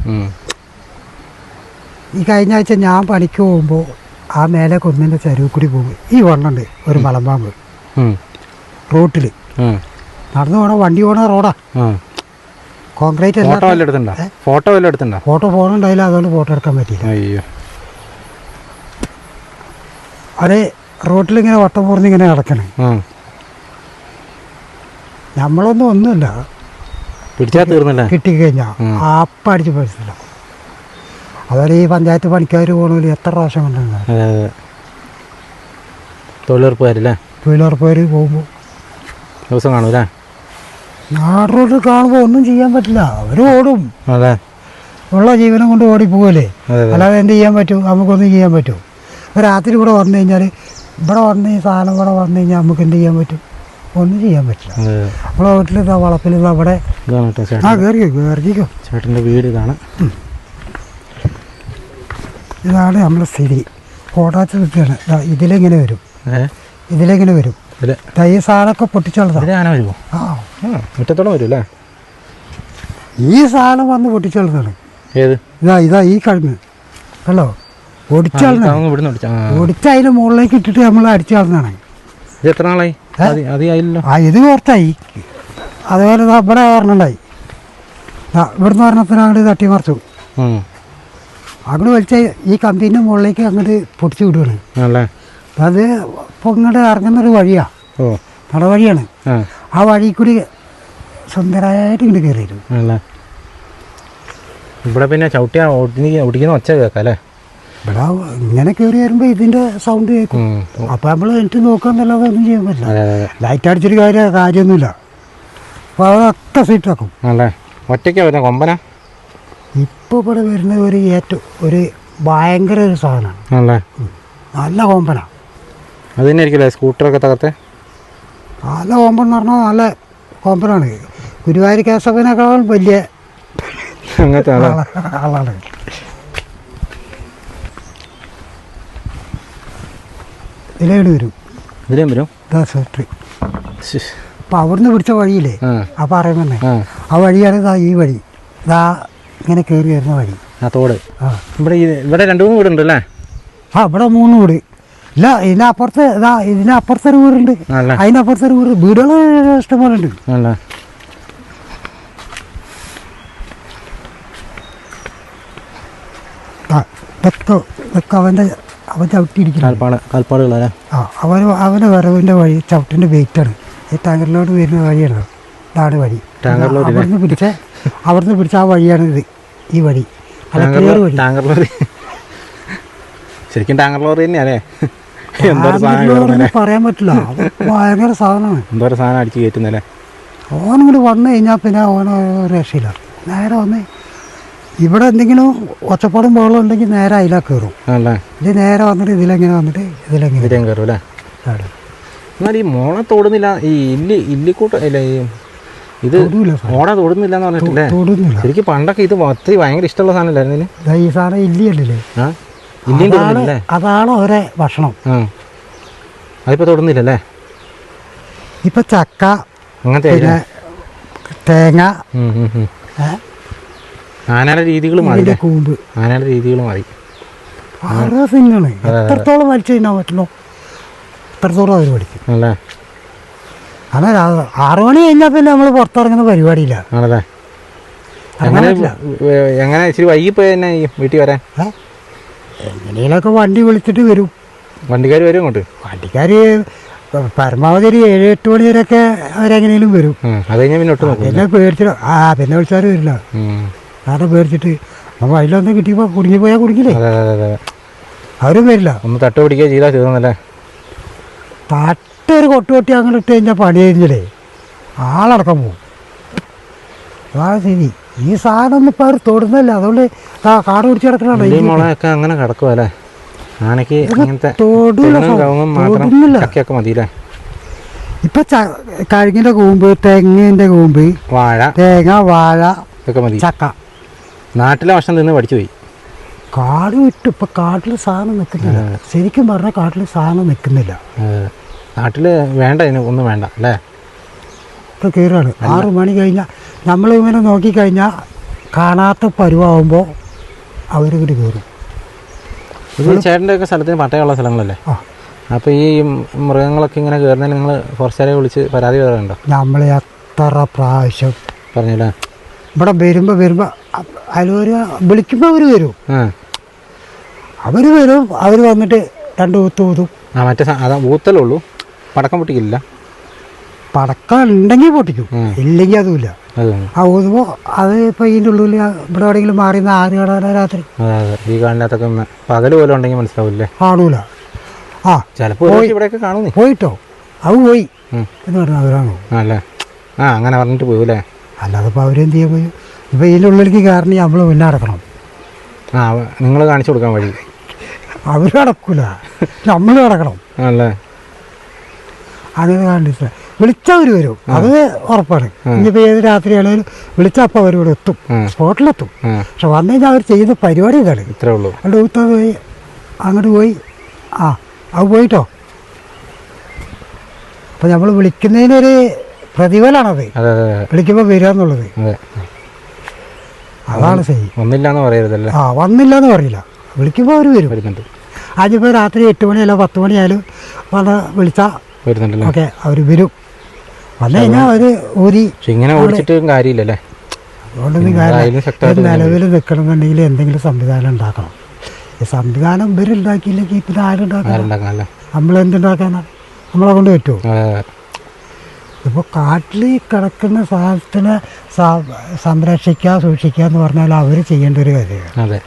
Speaker 1: ഈ കഴിഞ്ഞ ആഴ്ച ഞാൻ പണിക്ക് പോകുമ്പോൾ ആ മേലെ കുന്നിൻ്റെ ചരുവിൽ കൂടി പോകും. ഈ വണ്ണുണ്ട് ഒരു മലമ്പാമ്പ് റോട്ടിൽ നടന്നു പോകണ, വണ്ടി പോകണ റോഡാ. കോൺക്രീറ്റ്
Speaker 2: ഫോട്ടോ വല്ലതും എടുത്തിട്ടുണ്ടോ? ഫോട്ടോ വല്ലതും എടുത്തിട്ടുണ്ടോ?
Speaker 1: ഫോൺ ഉണ്ടായില്ല, അതുകൊണ്ട് ഫോട്ടോ എടുക്കാൻ പറ്റിയില്ല.
Speaker 2: അയ്യോ,
Speaker 1: അത് റോട്ടിലിങ്ങനെ വട്ടം പൂർന്ന് ഇങ്ങനെ കിടക്കണേ. നമ്മളൊന്നും ഒന്നുമില്ല,
Speaker 2: പിടിച്ചാൽ തീർന്നല്ലേ,
Speaker 1: കിട്ടിക്കഴിഞ്ഞാൽ അപ്പം അടിച്ച് പറിച്ചില്ല. അതുപോലെ ഈ പഞ്ചായത്ത് പണിക്കാർ പോകണമെങ്കിൽ എത്ര പ്രാവശ്യം കണ്ടിട്ടുണ്ട്.
Speaker 2: അതെ അതെ, തൊഴിലുറപ്പുകാരല്ലേ,
Speaker 1: തൊഴിലുറപ്പുകാർ പോകുമ്പോൾ
Speaker 2: ദിവസം കാണൂല്ലേ.
Speaker 1: നാട് റോഡിൽ കാണുമ്പോൾ ഒന്നും ചെയ്യാൻ പറ്റില്ല, അവർ ഓടും.
Speaker 2: അതെ,
Speaker 1: ഉള്ള ജീവനം കൊണ്ട് ഓടിപ്പോകല്ലേ, അല്ലാതെ എന്ത് ചെയ്യാൻ പറ്റും? നമുക്കൊന്നും ചെയ്യാൻ പറ്റും? രാത്രി ഇവിടെ വന്നു കഴിഞ്ഞാൽ, ഇവിടെ വന്ന് ഈ സാധനം ഇവിടെ വന്നു കഴിഞ്ഞാൽ നമുക്ക് എന്ത് ചെയ്യാൻ പറ്റും? ഒന്നും ചെയ്യാൻ പറ്റില്ല. നമ്മളെ വീട്ടിലിതാ വളപ്പിലിതാ അവിടെ കയറിക്കോ.
Speaker 2: ചേട്ടൻ്റെ വീട് ഇതാണ്.
Speaker 1: ഇതാണ് നമ്മളെ സ്ഥിതി. കോടാച്ച വൃത്തിയാണ്. ഇതിലെങ്ങനെ വരും, ഇതിലെങ്ങനെ വരും. ഈ സാധനമൊക്കെ പൊട്ടിച്ചെളുതാണ്.
Speaker 2: വരുമോ?
Speaker 1: ആ,
Speaker 2: മുറ്റത്തോളം വരും അല്ലേ?
Speaker 1: ഈ സാധനം വന്ന് പൊട്ടിച്ചെളുത്താണ്.
Speaker 2: ഏത്?
Speaker 1: ഇതാ ഈ കഴിഞ്ഞ് ഹലോ ഓടിച്ച് അതിൻ്റെ മുകളിലേക്ക് ഇട്ടിട്ട് നമ്മൾ അടിച്ചു കളഞ്ഞാണ്.
Speaker 2: ഇത് എത്ര നാളായി?
Speaker 1: ഇത് കുറച്ചായി. അതുപോലെ ഇവിടെ പറഞ്ഞുണ്ടായി, ഇവിടുന്ന് പറഞ്ഞത്തിന് അങ്ങോട്ട് തട്ടി മറിച്ചു, അങ്ങോട്ട് വലിച്ച ഈ കമ്പീൻ്റെ മുകളിലേക്ക് അങ്ങോട്ട് പൊട്ടിച്ചു വിടുകയാണ്. അത് ഇപ്പോൾ ഇങ്ങോട്ട് ഇറങ്ങുന്നൊരു വഴിയാണ്, നടവഴിയാണ്. ആ വഴി കൂടി സുന്ദരമായിട്ട് ഇങ്ങോട്ട് കയറിയിരുന്നു.
Speaker 2: ഇവിടെ പിന്നെ ചവിട്ടിയാ ഓടിക്കുന്ന ഒച്ച കേൾക്കാം അല്ലേ?
Speaker 1: ഇവിടെ ഇങ്ങനെ കയറി വരുമ്പോൾ ഇതിൻ്റെ സൗണ്ട് കേൾക്കും. അപ്പോൾ നമ്മൾ എനിക്ക് നോക്കാന്നല്ലാതെ ഒന്നും ചെയ്യാൻ പറ്റില്ല. ലൈറ്റ് അടിച്ചൊരു കാര്യമൊന്നുമില്ല. അപ്പോൾ അതൊക്കെ സീറ്റാക്കും.
Speaker 2: ഒറ്റയ്ക്കാ വരുന്ന കൊമ്പന.
Speaker 1: ഇപ്പോൾ ഇവിടെ വരുന്ന ഒരു ഭയങ്കര ഒരു സാധനമാണ്, നല്ല കൊമ്പന.
Speaker 2: അത് തന്നെ ആയിരിക്കില്ലേ സ്കൂട്ടറൊക്കെ തകർത്ത്?
Speaker 1: നല്ല കൊമ്പൻ എന്ന് പറഞ്ഞാൽ നല്ല കൊമ്പനാണ്. ഗുരുവായൂർ കേശവനേക്കാൾ വലിയ
Speaker 2: അങ്ങനത്തെ
Speaker 1: ആളാണ്. ഇതിലേട് വരും,
Speaker 2: ഇതിലേം വരും
Speaker 1: ഫാക്ടറി. അപ്പം അവിടുന്ന് പിടിച്ച വഴിയില്ലേ, ആ പറയുമ്പോൾ തന്നെ ആ വഴിയാണ് ഈ വഴി. ഇതാ ഇങ്ങനെ കയറി വരുന്ന വഴി,
Speaker 2: ആ തോട്. ഇവിടെ 2-3 വീടുണ്ടല്ലേ?
Speaker 1: ആ, ഇവിടെ 3 വീട്. ഇല്ല, ഇതിനപ്പുറത്തൊരു വീടുണ്ട്, അതിനപ്പുറത്തൊരു വീടുകൾ ഇഷ്ടംപോലെ ഉണ്ട്. അവൻ ചവിട്ടിയിരിക്കുന്നു. അവൻ്റെ വരവിൻ്റെ വഴി ചവിട്ടിൻ്റെ വെയിറ്റാണ്. ഈ ടാങ്കറിലോട്ട് വരുന്ന വഴിയാണ്, ഇതാണ് വഴി. അവിടുന്ന് പിടിച്ച ആ വഴിയാണ് ഇത്, ഈ വഴി.
Speaker 2: ശരിക്കും ടാങ്കർ ലോറി തന്നെയല്ലേ?
Speaker 1: പറയാൻ പറ്റില്ല, ഭയങ്കര സാധനമാണ്.
Speaker 2: എന്തോരം സാധനം അടിച്ച് കയറ്റുന്നല്ലേ.
Speaker 1: ഓനിങ്ങോട്ട് വന്നു കഴിഞ്ഞാൽ പിന്നെ ഓന് രക്ഷയില്ല. നേരെ വന്ന് ഇവിടെ എന്തെങ്കിലും ഒച്ചപ്പാടും ബഹളം ഉണ്ടെങ്കിൽ നേരെ അതിലാ കയറും. ഇത് നേരെ വന്നിട്ട് ഇതിലെങ്ങനെ വന്നിട്ട് ഇതിലെങ്ങനെ
Speaker 2: കയറും അല്ലേ? എന്നാൽ ഈ മോളെ തോടുന്നില്ല, ഈ ഇല്ലിക്കൂട്ട അല്ല, ഇത് ഓട തൊടുന്നില്ല എന്ന് പറഞ്ഞിട്ടില്ലേ? ശരിക്കും പണ്ടൊക്കെ ഇത് ഒത്തിരി ഭയങ്കര ഇഷ്ടമുള്ള സാധനമല്ലായിരുന്നു.
Speaker 1: ഈ സാധനം ഇല്ലിയല്ലേ, അതാണ് അവരെ ഭക്ഷണം.
Speaker 2: അതിപ്പോ തൊടുന്നില്ലല്ലേ?
Speaker 1: ഇപ്പൊ ചക്ക,
Speaker 2: അങ്ങനത്തെ
Speaker 1: തേങ്ങ.
Speaker 2: ആനയുടെ രീതികൾ മാറി,
Speaker 1: കൂമ്പ്,
Speaker 2: ആനയുടെ രീതികൾ മാറി.
Speaker 1: സിംഗാണ്. എത്രത്തോളം വലിച്ചു കഴിഞ്ഞാൽ പറ്റുള്ളൂ എത്രത്തോളം അവർ പഠിക്കും
Speaker 2: അല്ലേ?
Speaker 1: അതെ, 6 മണി കഴിഞ്ഞാൽ പിന്നെ നമ്മൾ പുറത്തിറങ്ങുന്ന പരിപാടിയില്ല.
Speaker 2: ആണല്ലേ? എങ്ങനെ ഇച്ചിരി വൈകി പോയി തന്നെ വീട്ടിൽ വരാൻ?
Speaker 1: എങ്ങനെയൊക്കെ വണ്ടി വിളിച്ചിട്ട് വരും.
Speaker 2: വണ്ടിക്കാർ വരും ഇങ്ങോട്ട്?
Speaker 1: വണ്ടിക്കാർ പരമാവധി ഒരു 7-8 മണി വരെയൊക്കെ അവരെങ്ങനെയും വരും.
Speaker 2: അത് കഴിഞ്ഞാൽ പിന്നെ ഒട്ടും
Speaker 1: പിന്നെ പേടിച്ചിട്ട് പിന്നെ വിളിച്ചാൽ വരില്ല. കാരണം പേടിച്ചിട്ട് അപ്പോൾ അതിലൊന്നും കിട്ടിയപ്പോൾ കുടുങ്ങിപ്പോയാൽ കുടുങ്ങില്ലേ, അവരും വരില്ല.
Speaker 2: ഒന്ന് തട്ട് പിടിക്കുക ചെയ്താൽ ചെയ്തോന്നല്ലേ?
Speaker 1: തട്ടൊരു കൊട്ടുകൊട്ടി അങ്ങനെ ഇട്ട് കഴിഞ്ഞാൽ പണി കഴിഞ്ഞില്ലേ ആളടക്കം പോകും. അതാണ് ശരി. ഈ സാധനം ഒന്നും ഇപ്പോൾ അവർ തൊടുന്നില്ല, അതുകൊണ്ട് കാട് പിടിച്ച് കിടക്കണല്ലോ.
Speaker 2: മുളയൊക്കെ അങ്ങനെ കിടക്കും അല്ലേ? ആനയ്ക്ക് മതിയില്ലേ?
Speaker 1: ഇപ്പൊ കഴുങ്ങിന്റെ കൂമ്പ്, തെങ്ങിന്റെ കൂമ്പ്,
Speaker 2: വാഴ,
Speaker 1: തേങ്ങ, വാഴ
Speaker 2: ഒക്കെ മതി.
Speaker 1: ചക്ക.
Speaker 2: നാട്ടിലെ ഭക്ഷണം നിന്ന് പഠിച്ചു പോയി.
Speaker 1: കാട് വിട്ടു. ഇപ്പൊ കാട്ടിൽ സാധനം നിൽക്കുന്നില്ല. ശരിക്കും പറഞ്ഞാൽ കാട്ടിൽ സാധനം നിൽക്കുന്നില്ല.
Speaker 2: നാട്ടില് വേണ്ട, ഇതിന് ഒന്നും വേണ്ട അല്ലേ?
Speaker 1: ഇപ്പൊ കയറാണ് 6 മണി കഴിഞ്ഞാൽ നമ്മളിങ്ങനെ നോക്കിക്കഴിഞ്ഞാൽ കാണാത്ത പരുവാകുമ്പോൾ അവരിങ്ങോട്ട് കയറും.
Speaker 2: ഇത് ചേട്ടൻ്റെ ഒക്കെ സ്ഥലത്തിന് പട്ടയമുള്ള സ്ഥലങ്ങളല്ലേ? അപ്പോൾ ഈ മൃഗങ്ങളൊക്കെ ഇങ്ങനെ കയറുന്നതിന് നിങ്ങൾ ഫോറസ്റ്റുകാരെ വിളിച്ച് പരാതി പറയാറുണ്ടോ?
Speaker 1: നമ്മൾ എത്ര പ്രാവശ്യം
Speaker 2: പറഞ്ഞില്ലേ?
Speaker 1: ഇവിടെ വരുമ്പോൾ അതിലൊരു വിളിക്കുമ്പോൾ അവർ വരും. അവർ വരും, അവർ വന്നിട്ട് 2 ഊത്ത് ഊതും.
Speaker 2: മറ്റേ അതാ ഊത്തലേ ഉള്ളൂ, പടക്കം പൊട്ടിക്കില്ല.
Speaker 1: പടക്കം ഉണ്ടെങ്കിൽ പൊട്ടിക്കും, ഇല്ലെങ്കിൽ അതുമില്ല. ആ ഊതുമ്പോൾ അത് ഇപ്പോൾ ഇതിൻ്റെ ഉള്ളിൽ ഇവിടെ എവിടെയെങ്കിലും മാറി 6 കട രാത്രി
Speaker 2: ഈ കാലിനകത്തൊക്കെ പകല് പോലെ ഉണ്ടെങ്കിൽ മനസ്സിലാവില്ലേ?
Speaker 1: കാണൂല. ആ
Speaker 2: ചിലപ്പോൾ ഇവിടെയൊക്കെ കാണുന്നേ.
Speaker 1: പോയിട്ടോ അത് പോയി എന്ന് പറഞ്ഞാൽ അവരാണോ
Speaker 2: അല്ലേ? അങ്ങനെ പറഞ്ഞിട്ട് പോകൂല്ലേ?
Speaker 1: അല്ലാതെ ഇപ്പോൾ അവരെന്ത് ചെയ്യാൻ പോയി? ഇപ്പോൾ ഇതിൻ്റെ ഉള്ളിലേക്ക് കയറണി നമ്മൾ പിന്നെ അടക്കണം.
Speaker 2: നിങ്ങൾ കാണിച്ചു കൊടുക്കാൻ വഴി.
Speaker 1: അവർ അടക്കൂല, നമ്മൾ അടക്കണം.
Speaker 2: അല്ലേ?
Speaker 1: അങ്ങനെ കണ്ടിട്ട് വിളിച്ചവർ വരും, അത് ഉറപ്പാണ്. ഇനിയിപ്പോൾ ഏത് രാത്രിയാണെങ്കിലും വിളിച്ചാൽ അപ്പോൾ അവർ ഇവിടെ എത്തും, സ്പോട്ടിലെത്തും. പക്ഷെ വന്നു കഴിഞ്ഞാൽ അവർ ചെയ്യുന്ന പരിപാടി ഇതാണ്.
Speaker 2: ഇത്രേ ഉള്ളൂ.
Speaker 1: അവിടെ ഊത്ത പോയി അങ്ങോട്ട് പോയി. അത് പോയിട്ടോ. അപ്പം നമ്മൾ വിളിക്കുന്നതിനൊരു പ്രതിഫലമാണത്, വിളിക്കുമ്പോൾ വരിക എന്നുള്ളത്. അതാണ് ശരി.
Speaker 2: വന്നില്ലാന്ന് പറയരുതല്ലേ?
Speaker 1: വന്നില്ല എന്ന് പറയില്ല, വിളിക്കുമ്പോൾ അവർ വരുന്നുണ്ട്. അതിപ്പോൾ രാത്രി 8 മണിയായാലും 10 മണിയായാലും വന്ന് വിളിച്ചാൽ
Speaker 2: വരുന്നുണ്ടല്ലോ.
Speaker 1: ഓക്കെ, അവർ വരും. വന്നു കഴിഞ്ഞാൽ അവർ ഊരി.
Speaker 2: ഇങ്ങനെ ഓടിച്ചിട്ട് കാര്യമില്ലല്ലേ?
Speaker 1: അതുകൊണ്ടൊന്നും കാര്യം നിലവിൽ നിൽക്കണമെന്നുണ്ടെങ്കിൽ എന്തെങ്കിലും സംവിധാനം ഉണ്ടാക്കണം. ഈ സംവിധാനം ഇവരുണ്ടാക്കിയില്ലെങ്കിൽ പിന്നെ ആരുണ്ടാക്കാൻ? നമ്മളെന്തുണ്ടാക്കാനാണ്? നമ്മളെ കൊണ്ട് പറ്റുമോ? ഇപ്പോൾ കാട്ടിൽ കിടക്കുന്ന സാധനത്തിനെ സംരക്ഷിക്കുക, സൂക്ഷിക്കുക എന്ന് പറഞ്ഞാൽ അവർ ചെയ്യേണ്ട ഒരു കാര്യമാണ്.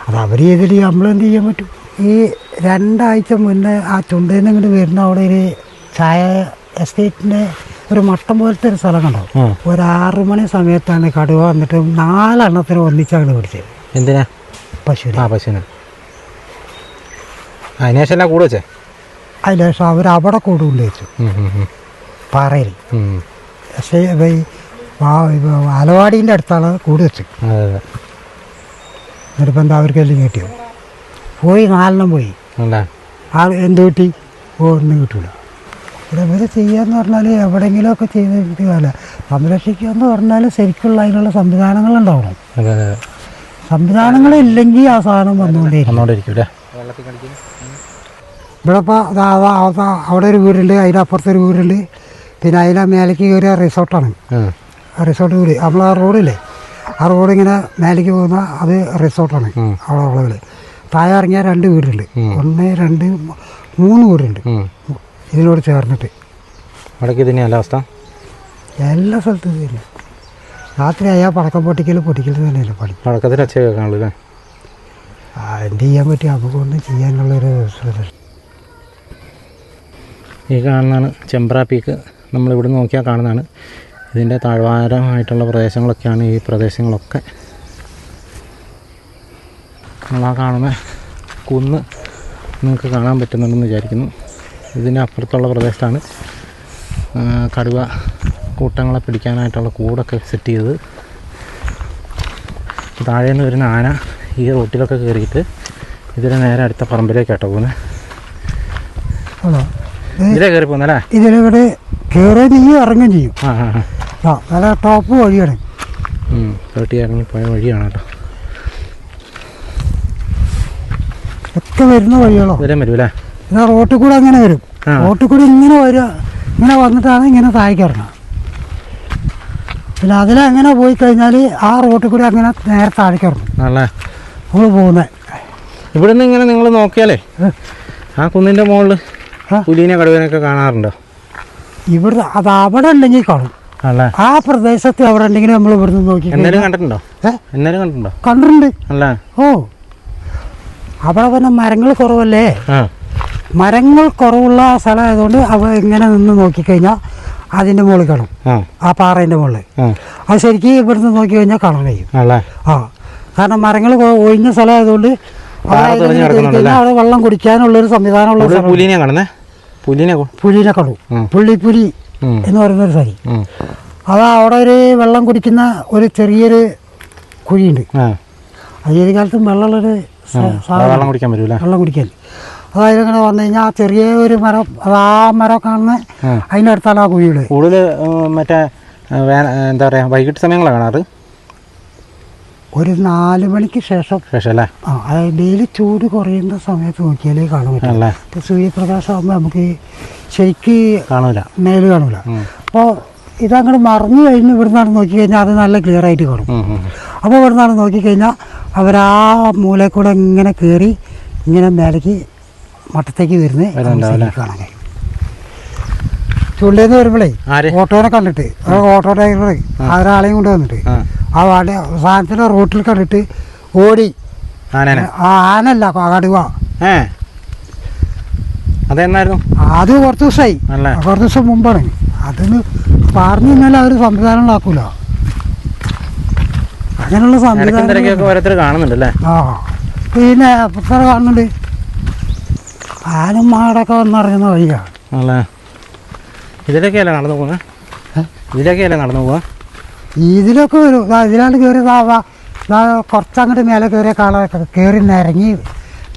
Speaker 1: അത് അവർ ചെയ്തിട്ട് നമ്മളെന്ത് ചെയ്യാൻ പറ്റും? ഈ 2 ആഴ്ച മുന്നേ ആ ചുണ്ടയിൽ നിന്ന് ഇങ്ങോട്ട് വരുന്ന അവിടെ ഒരു ചായ എസ്റ്റേറ്റിൻ്റെ ഒരു മട്ടം പോലത്തെ ഒരു സ്ഥലം കണ്ടോ? ഒരു 6 മണി സമയത്താണ് കടുവ വന്നിട്ട് 4 എണ്ണത്തിന് ഒന്നിച്ചങ്ങോട്ട് പിടിച്ചത്.
Speaker 2: എന്തിനാ?
Speaker 1: പശുവിനെ.
Speaker 2: അതിനുശേഷം കൂടെ വെച്ചേ?
Speaker 1: അതിനുശേഷം അവർ അവിടെ കൂടുകൊണ്ട് വെച്ചു പാറയിൽ. പക്ഷേ ആലവാടീൻ്റെ അടുത്താണ് കൂട് വെച്ചത്. എന്നിട്ടിപ്പോൾ എന്താ അവർക്ക് എല്ലാം കിട്ടിയോ? പോയി 4 പോയി. എന്ത് കിട്ടി? ഒന്നും കിട്ടൂല. ഇവർ ചെയ്യാന്ന് പറഞ്ഞാൽ എവിടെയെങ്കിലുമൊക്കെ ചെയ്തിട്ട് കാല സംരക്ഷിക്കുക എന്ന് പറഞ്ഞാൽ ശരിക്കുള്ള അതിനുള്ള സംവിധാനങ്ങളുണ്ടാവണം. സംവിധാനങ്ങളില്ലെങ്കിൽ ആ സാധനം വന്നുകൊണ്ടേയിരിക്കും. ഇവിടെ ഇപ്പോൾ അവിടെ ഒരു വീടുണ്ട്, അതിനപ്പുറത്തൊരു വീടുണ്ട്, പിന്നെ അതിനെ മേലേക്ക് കയറിയ റിസോർട്ടാണ്. റിസോർട്ട് വീട് നമ്മൾ ആ റോഡില്ലേ, ആ റോഡ് ഇങ്ങനെ മേലേക്ക് പോകുന്ന അത് റിസോർട്ടാണ്. അവിടെ ഉള്ളവർ താഴെ ഇറങ്ങിയ 2 വീടുണ്ട്, 1 2 3 വീടുണ്ട് ഇതിനോട് ചേർന്നിട്ട്.
Speaker 2: അവിടേക്ക് തന്നെയല്ല അവസ്ഥ?
Speaker 1: എല്ലാ സ്ഥലത്തും തന്നെ. രാത്രി ആയാൽ പടക്കം പൊട്ടിക്കൽ തന്നെയല്ലേ പണി.
Speaker 2: പടക്കത്തിന് അച്ഛ കേൾക്കാനുള്ളൂ.
Speaker 1: എന്ത് ചെയ്യാൻ പറ്റും? നമുക്കൊന്നും ചെയ്യാനുള്ളൊരു
Speaker 2: ഈ കാണുന്നതാണ് ചെമ്പ്ര പീക്ക്. നമ്മളിവിടെ നോക്കിയാൽ കാണുന്നതാണ്. ഇതിൻ്റെ താഴ്വാരമായിട്ടുള്ള പ്രദേശങ്ങളൊക്കെയാണ് ഈ പ്രദേശങ്ങളൊക്കെ. നമ്മളാ കാണുന്ന കുന്ന് നിങ്ങൾക്ക് കാണാൻ പറ്റുന്നുണ്ടെന്ന് വിചാരിക്കുന്നു. ഇതിൻ്റെ അപ്പുറത്തുള്ള പ്രദേശത്താണ് കടുവ കൂട്ടങ്ങളെ പിടിക്കാനായിട്ടുള്ള കൂടൊക്കെ സെറ്റ് ചെയ്തത്. താഴെ നിന്ന് വരുന്ന ആന ഈ റോട്ടിലൊക്കെ കയറിയിട്ട് ഇതിന് നേരെ അടുത്ത പറമ്പിലേക്കാട്ടോ പോകുന്നത്. ഇതിലേ കയറി പോകുന്നല്ലേ?
Speaker 1: ഇതിലൂടെ കയറുകയും ചെയ്യും, ഇറങ്ങുകയും ചെയ്യും. നല്ല ടോപ്പ് വഴിയാണ്.
Speaker 2: കേട്ടി ഇറങ്ങി പോയ വഴിയാണ് കേട്ടോ.
Speaker 1: ഒക്കെ വരുന്ന വഴികളോ
Speaker 2: വരാൻ വരുമല്ലേ?
Speaker 1: ഇതാ റോട്ടിൽ കൂടെ അങ്ങനെ വരും. റോട്ടിൽ കൂടെ ഇങ്ങനെ വരിക, ഇങ്ങനെ വന്നിട്ടാണ് ഇങ്ങനെ താഴേക്ക് ഇറങ്ങുക. പിന്നെ അതിലങ്ങനെ പോയി കഴിഞ്ഞാൽ ആ റോട്ടിൽ കൂടെ അങ്ങനെ നേരെ താഴേക്ക് ഇറങ്ങും നമ്മൾ പോകുന്നത്.
Speaker 2: ഇവിടെ നിന്ന് ഇങ്ങനെ നിങ്ങൾ നോക്കിയാലേ ആ കുന്നിൻ്റെ മുകളിൽ പുലിനെ കടുവനൊക്കെ കാണാറുണ്ടോ?
Speaker 1: ഇവിടെ അത് അവിടെ ഉണ്ടെങ്കിൽ കാണും. ആ പ്രദേശത്ത് അവിടെ ഉണ്ടെങ്കിൽ നമ്മൾ ഇവിടുന്ന് നോക്കി
Speaker 2: കണ്ടിട്ടുണ്ടോ?
Speaker 1: കണ്ടിട്ടുണ്ട്. ഓ, അവിടെ പിന്നെ മരങ്ങൾ കുറവല്ലേ, മരങ്ങൾ കുറവുള്ള സ്ഥലം ആയതുകൊണ്ട് അവ ഇങ്ങനെ നിന്ന് നോക്കിക്കഴിഞ്ഞാൽ അതിൻ്റെ മുകളിൽ കാണും. ആ പാറേൻ്റെ മുകളിൽ അത് ശരിക്കും ഇവിടുന്ന് നോക്കി കഴിഞ്ഞാൽ കാണാൻ കഴിയും. കാരണം മരങ്ങൾ ഒഴിഞ്ഞ സ്ഥലം ആയതുകൊണ്ട് അവിടെ വെള്ളം കുടിക്കാനുള്ളൊരു സംവിധാനമുള്ള പുലിനെ കാണും. പുള്ളിപ്പുലി എന്ന് പറയുന്നൊരു സ്ഥലം. അത് അവിടെ ഒരു വെള്ളം കുടിക്കുന്ന ഒരു ചെറിയൊരു കുഴിയുണ്ട്. അത് ഏത് കാലത്തും വെള്ളമുള്ളൊരു വെള്ളം കുടിക്കാൻ. അതായത് ഇങ്ങനെ വന്നു കഴിഞ്ഞാൽ ആ ചെറിയ ഒരു മരം, അത് ആ മരം കാണുന്ന അതിൻ്റെ അടുത്താണ് ആ കുഴികൾ.
Speaker 2: കൂടുതൽ മറ്റേ എന്താ പറയുക വൈകിട്ട് സമയങ്ങളാണ് കാണാറ്.
Speaker 1: ഒരു 4 മണിക്ക് ശേഷം അല്ലേ? ഡെയിലി ചൂട് കുറയുന്ന സമയത്ത് നോക്കിയാലേ കാണാൻ പറ്റില്ല. ഇപ്പോൾ സൂര്യപ്രകാശം ആകുമ്പോൾ നമുക്ക് ശരിക്ക്
Speaker 2: കാണൂല,
Speaker 1: നേര് കാണൂല. അപ്പോൾ ഇതങ്ങോട്ട് മറിഞ്ഞു കഴിഞ്ഞ് ഇവിടുന്നാണ് നോക്കിക്കഴിഞ്ഞാൽ അത് നല്ല ക്ലിയർ ആയിട്ട് കാണും. അപ്പോൾ ഇവിടുന്നാണ് നോക്കിക്കഴിഞ്ഞാൽ അവരാ മൂലയിൽ കൂടെ ഇങ്ങനെ കയറി ഇങ്ങനെ മേലേക്ക് മട്ടത്തേക്ക് വരുന്നത് കാണാൻ കഴിയും. ചുള്ളിന്ന് വരുമ്പോഴേ ഓട്ടോനെ കണ്ടിട്ട് ഓട്ടോ ഡ്രൈവർ ഒരാളെയും കൊണ്ട് വന്നിട്ട് ആ സാധനത്തിൻ്റെ റോട്ടിൽ കണ്ടിട്ട് ഓടി. ആനല്ല കടുവ.
Speaker 2: അതെന്നായിരുന്നു?
Speaker 1: അത് കുറച്ച് ദിവസമായി, കുറച്ച് ദിവസം മുമ്പാണ്. അതിന് പറഞ്ഞു കഴിഞ്ഞാൽ അവർ സംവിധാനങ്ങളാക്കൂല. അങ്ങനെയുള്ള സംവിധാനം
Speaker 2: കാണുന്നുണ്ടല്ലേ?
Speaker 1: ആ പിന്നെ പുസ്തകം കാണുന്നുണ്ട്. ആനും മാടൊക്കെ വന്നിറങ്ങുന്ന വഴിയാണ്.
Speaker 2: ഇതിലൊക്കെയല്ലേ നടന്നു പോകുന്നത്? ഇതിലൊക്കെയല്ലേ നടന്നു പോവാ?
Speaker 1: ഇതിലൊക്കെ വരും. ഇതിലാണ്ട് കയറി കുറച്ചങ്ങോട്ട് മേലെ കയറിയ കയറി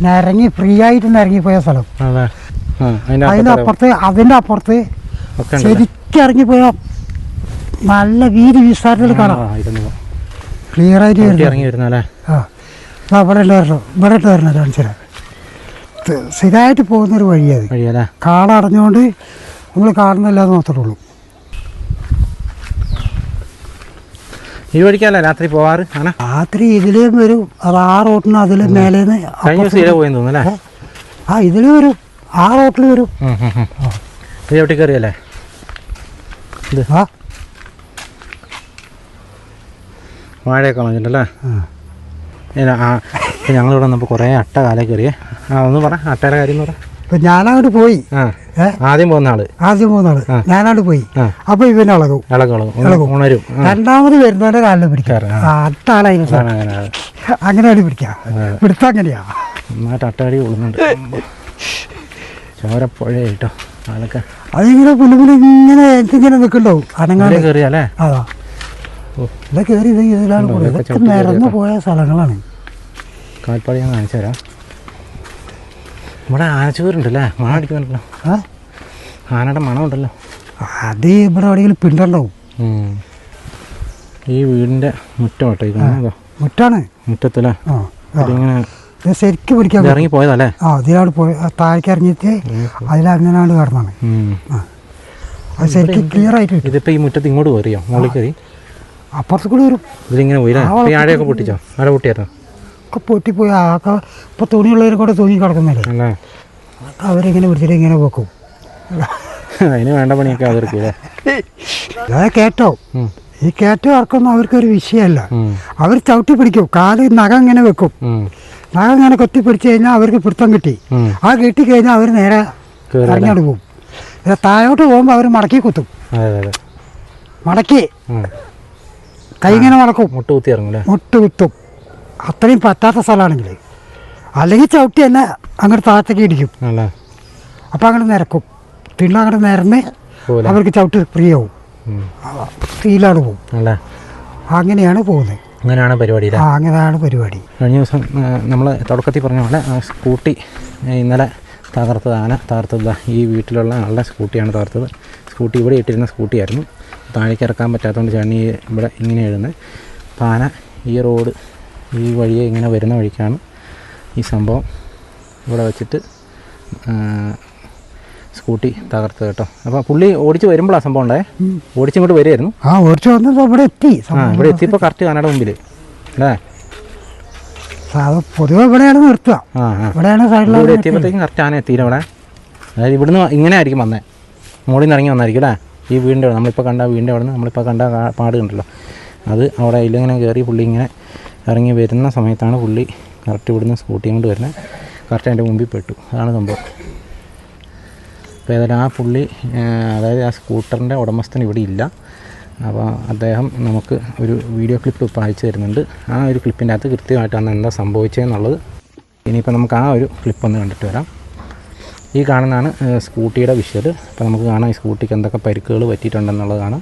Speaker 1: നിരങ്ങി ഫ്രീ ആയിട്ട് നിരങ്ങിപ്പോയ സ്ഥലം. അതിൻ്റെ അപ്പുറത്ത് ശരിക്കും ഇറങ്ങിപ്പോയ നല്ല വീതി വിസ്താരത്തിൽ കാണാം. ക്ലിയർ ആയിട്ട് വരുന്നല്ലേ? ആ ഇവിടെ ഇട്ട് വരണം കാണിച്ചാൽ സ്ഥിരമായിട്ട് പോകുന്നൊരു വഴിയത്. കാടടഞ്ഞുകൊണ്ട് നമ്മൾ കാണുന്നില്ലാതെ മാത്രമേ
Speaker 2: ഈ വഴിക്കല്ല രാത്രി പോവാറ്?
Speaker 1: രാത്രി ഇതിലേയും വരും. അത് ആ റോട്ടിന് അതിൽ മേലേന്ന് ആ ഇതില് വരും, ആ റോട്ടിൽ വരും.
Speaker 2: കയറിയല്ലേ?
Speaker 1: ആ
Speaker 2: വാഴയൊക്കെ കളഞ്ഞിട്ടല്ലേ? ഞങ്ങളിവിടെ വന്നപ്പോൾ കുറേ അട്ട കാലം കയറിയേ. ഒന്ന് പറ, അട്ടയുടെ കാര്യം എന്ന് പറ.
Speaker 1: ഇപ്പം ഞാനങ്ങോട്ട് പോയി.
Speaker 2: ആദ്യം പോകുന്ന ആള്
Speaker 1: ഞാനങ്ങോട്ട് പോയി. അപ്പൊ ഇവനെ ഇളകും.
Speaker 2: ഉണരും.
Speaker 1: രണ്ടാമത് വരുന്നവന്റെ കാലിൽ പിടിക്കാറ്. അട്ടാളായി അങ്ങനെയാണ് പിടിക്കുക. പിടുത്തം അങ്ങനെയാ.
Speaker 2: നന്നായിട്ട് അട്ടടി കൊള്ളുന്നുണ്ട്. ചോരപ്പുഴ കേട്ടോ അതൊക്കെ.
Speaker 1: അതിങ്ങനെ പുല്ലുപുലി ഇങ്ങനെ എനിക്കിങ്ങനെ നിൽക്കണ്ടാവും. അനങ്ങാതെ
Speaker 2: കയറിയല്ലേ?
Speaker 1: അതാ ഇവിടെ കയറി ഇതിലാണ് ഇതൊക്കെ നിരന്നു പോയ സ്ഥലങ്ങളാണ്.
Speaker 2: കാൽപ്പാടി ഞാൻ കാണിച്ചു തരാം. ഇവിടെ ആനച്ചൂരുണ്ടല്ലേ? മണം അടിക്കുന്നുണ്ടല്ലോ. ആനയുടെ മണം ഉണ്ടല്ലോ.
Speaker 1: അത് ഇവിടെ എവിടെയെങ്കിലും പിണ്ടുണ്ടാവും.
Speaker 2: ഈ വീടിന്റെ മുറ്റം കേട്ടോ ഈ കാണുന്നതോ? മുറ്റാണ്. മുറ്റത്തല്ലേ? ഇങ്ങനെ
Speaker 1: ശരിക്കും പിടിക്കാൻ
Speaker 2: ഇറങ്ങി പോയതല്ലേ?
Speaker 1: ആ അതിലാണ് പോയി. താഴേക്ക് ഇറങ്ങിയിട്ട് അതിലങ്ങനാണ്ട് കിടന്നാണ്. അത് ശരിക്കും ക്ലിയർ ആയിട്ട്.
Speaker 2: ഇതിപ്പോ ഈ മുറ്റത്ത് ഇങ്ങോട്ട് കയറിയോ? മുകളിൽ കയറി
Speaker 1: അപ്പുറത്ത് കൂടി വരും.
Speaker 2: ഇതിലിങ്ങനെ പോയില്ലേ? ആഴയൊക്കെ പൊട്ടിച്ചോ? ആഴ പൊട്ടിയായിരുന്നോ?
Speaker 1: ഒക്കെ പൊട്ടിപ്പോയി. ആകെ ഇപ്പൊ തുണിയുള്ളവരും കൂടെ തൂങ്ങി കിടക്കുന്നില്ലേ? അവരിങ്ങനെ പിടിച്ചിട്ട് ഇങ്ങനെ വെക്കും.
Speaker 2: അതിന് വേണ്ട പണിയൊക്കെ അവർക്കില്ലേ?
Speaker 1: അതായത് കേട്ടോ, ഈ കയറ്റം ഇറക്കൊന്നും അവർക്കൊരു വിഷയമല്ല. അവർ ചവിട്ടി പിടിക്കും. കാല് നഖം ഇങ്ങനെ വെക്കും. നഖം ഇങ്ങനെ കൊത്തി പിടിച്ചു കഴിഞ്ഞാൽ അവർക്ക് പിടുത്തം കിട്ടി. ആ കിട്ടി കഴിഞ്ഞാൽ അവർ നേരെ ഇറങ്ങിയോട്ട് പോകും. താഴോട്ട് പോകുമ്പോൾ അവർ മടക്കി കുത്തും. മടക്കി കൈ ഇങ്ങനെ മടക്കും.
Speaker 2: മുട്ട് കുത്തി ഇറങ്ങും.
Speaker 1: മുട്ട് കുത്തും. അത്രയും പറ്റാത്ത സ്ഥലമാണെങ്കിൽ. അല്ലെങ്കിൽ ചവിട്ടി തന്നെ അങ്ങോട്ട് താഴത്തേക്ക് ഇടിക്കും. അപ്പം അങ്ങോട്ട് നിരക്കും. തിണ്ണ അങ്ങോട്ട് നിരന്ന് അവർക്ക് ചവിട്ടി ഫ്രീ ആവും. സ്ത്രീയിലാണ് പോകും. അങ്ങനെയാണ് പോകുന്നത്.
Speaker 2: അങ്ങനെയാണ് പരിപാടി.
Speaker 1: അങ്ങനെയാണ് പരിപാടി.
Speaker 2: കഴിഞ്ഞ ദിവസം നമ്മൾ തുടക്കത്തിൽ പറഞ്ഞ പോലെ സ്കൂട്ടി ഇന്നലെ തകർത്തത്, ആന തകർത്തത് ഈ വീട്ടിലുള്ള ആളുടെ സ്കൂട്ടിയാണ് തകർത്തത്. സ്കൂട്ടി ഇവിടെ ഇട്ടിരുന്ന സ്കൂട്ടിയായിരുന്നു. താഴേക്ക് ഇറക്കാൻ പറ്റാത്തതുകൊണ്ട് ചേട്ടൻ ഇവിടെ ഇങ്ങനെ എഴുതുന്നത്. അപ്പോൾ ആന ഈ റോഡ് ഈ വഴിയെ ഇങ്ങനെ വരുന്ന വഴിക്കാണ് ഈ സംഭവം ഇവിടെ വെച്ചിട്ട് സ്കൂട്ടി തകർത്തത് കേട്ടോ. അപ്പോൾ പുള്ളി ഓടിച്ച് വരുമ്പോഴാണ് സംഭവം ഉണ്ടായേ. ഓടിച്ചിങ്ങോട്ട് വരുമായിരുന്നു.
Speaker 1: ഓടിച്ച് വന്നത് ഇവിടെ എത്തി.
Speaker 2: ഇവിടെ എത്തിയപ്പോൾ കറക്റ്റ് ആനയുടെ മുമ്പിൽ അല്ലേ?
Speaker 1: പൊതുവെ ഇവിടെയാണ് നിർത്തുക. ഇവിടെയാണ് സൈഡിൽ.
Speaker 2: ഇവിടെ എത്തിയപ്പോഴത്തേക്കും കറക്റ്റ് ആന എത്തിയില്ല ഇവിടെ. അതായത് ഇവിടുന്ന് ഇങ്ങനെ ആയിരിക്കും വന്നേ. മുകളിൽ നിന്ന് ഇറങ്ങി വന്നായിരിക്കും അല്ലേ? ഈ വീടിൻ്റെ അവിടെ നമ്മളിപ്പോൾ കണ്ട വീടിൻ്റെ അവിടെ നിന്ന് നമ്മളിപ്പോൾ കണ്ട പാട് കണ്ടല്ലോ, അത് അവിടെ അതിലിങ്ങനെ കയറി പുള്ളി ഇങ്ങനെ ഇറങ്ങി വരുന്ന സമയത്താണ് പുള്ളി കറക്റ്റ് ഇവിടുന്ന് സ്കൂട്ടി കൊണ്ട് വരുന്നത്. കറക്റ്റ് അതിൻ്റെ മുമ്പിൽ പെട്ടു. അതാണ് സംഭവം. അപ്പോൾ ഏതായാലും ആ പുള്ളി, അതായത് ആ സ്കൂട്ടറിൻ്റെ ഉടമസ്ഥൻ ഇവിടെ ഇല്ല. അപ്പോൾ അദ്ദേഹം നമുക്ക് ഒരു വീഡിയോ ക്ലിപ്പ് ഇപ്പോൾ അയച്ചു തരുന്നുണ്ട്. ആ ഒരു ക്ലിപ്പിൻ്റെ അകത്ത് കൃത്യമായിട്ട് അന്ന് എന്താ സംഭവിച്ചതെന്നുള്ളത് ഇനിയിപ്പോൾ നമുക്ക് ആ ഒരു ക്ലിപ്പ് ഒന്ന് കണ്ടിട്ട് വരാം. ഈ കാണുന്നതാണ് സ്കൂട്ടിയുടെ വിഷ്വൽ. അപ്പോൾ നമുക്ക് കാണാം ഈ സ്കൂട്ടിക്ക് എന്തൊക്കെ പരിക്കുകൾ പറ്റിയിട്ടുണ്ടെന്നുള്ളതാണ്.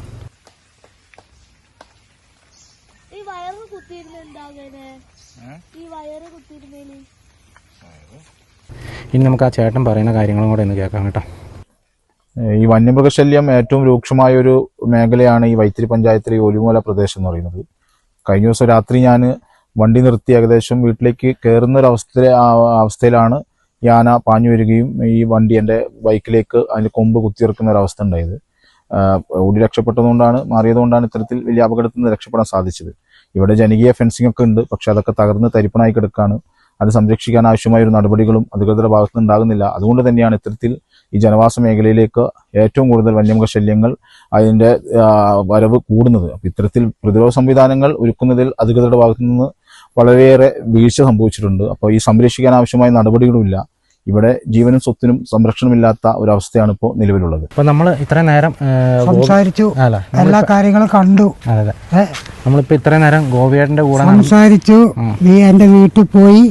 Speaker 2: ഇനി നമുക്ക് ആ ചേട്ടൻ പറയുന്ന കാര്യങ്ങളും കൂടെ ഒന്ന് കേൾക്കാം കേട്ടോ.
Speaker 3: ഈ വന്യമൃഗശല്യം ഏറ്റവും രൂക്ഷമായൊരു മേഖലയാണ് ഈ വൈത്തിരി പഞ്ചായത്തിലെ ഈ ഒലിമല പ്രദേശം എന്ന് പറയുന്നത്. കഴിഞ്ഞ ദിവസം രാത്രി ഞാൻ വണ്ടി നിർത്തി ഏകദേശം വീട്ടിലേക്ക് കയറുന്ന ഒരു അവസ്ഥയിലാണ് ഈ ആന പാഞ്ഞു വരികയും ഈ വണ്ടി എൻ്റെ ബൈക്കിലേക്ക് അതിന് കൊമ്പ് കുത്തിയിറക്കുന്ന ഒരവസ്ഥ ഉണ്ടായത്. ഓടി രക്ഷപ്പെട്ടതുകൊണ്ടാണ് മാറിയതുകൊണ്ടാണ് ഇത്തരത്തിൽ വലിയ അപകടത്തിൽ നിന്ന് രക്ഷപ്പെടാൻ സാധിച്ചത്. ഇവിടെ ജനകീയ ഫെൻസിംഗ് ഒക്കെ ഉണ്ട്, പക്ഷെ അതൊക്കെ തകർന്ന് തരിപ്പണായി കിടക്കുകയാണ്. അത് സംരക്ഷിക്കാൻ ആവശ്യമായ ഒരു നടപടികളും അധികൃതരുടെ ഭാഗത്തുനിന്ന് ഉണ്ടാകുന്നില്ല. അതുകൊണ്ട് തന്നെയാണ് ഇത്തരത്തിൽ ഈ ജനവാസ മേഖലയിലേക്ക് ഏറ്റവും കൂടുതൽ വന്യമൃഗശല്യങ്ങൾ അതിൻ്റെ വരവ് കൂടുന്നത്. അപ്പോൾ ഇത്തരത്തിൽ പ്രതിരോധ സംവിധാനങ്ങൾ ഒരുക്കുന്നതിൽ അധികൃതരുടെ ഭാഗത്തുനിന്ന് വളരെയേറെ വീഴ്ച സംഭവിച്ചിട്ടുണ്ട്. അപ്പോൾ ഈ സംരക്ഷിക്കാൻ ആവശ്യമായ നടപടികളുമില്ല. ഇവിടെ ജീവനും സ്വത്തിനും സംരക്ഷണമില്ലാത്ത ഒരവസ്ഥയാണ് ഇപ്പോൾ നിലവിലുള്ളത്.
Speaker 2: അപ്പോൾ നമ്മൾ ഇത്രയും നേരം
Speaker 1: സംസാരിച്ചു, എല്ലാ കാര്യങ്ങളും കണ്ടു.
Speaker 2: അതെ, നമ്മളിപ്പോൾ ഇത്രയും നേരം ഗോപിയേട്ടൻ്റെ കൂടെ
Speaker 1: സംസാരിച്ചു, എൻ്റെ വീട്ടിൽ പോയി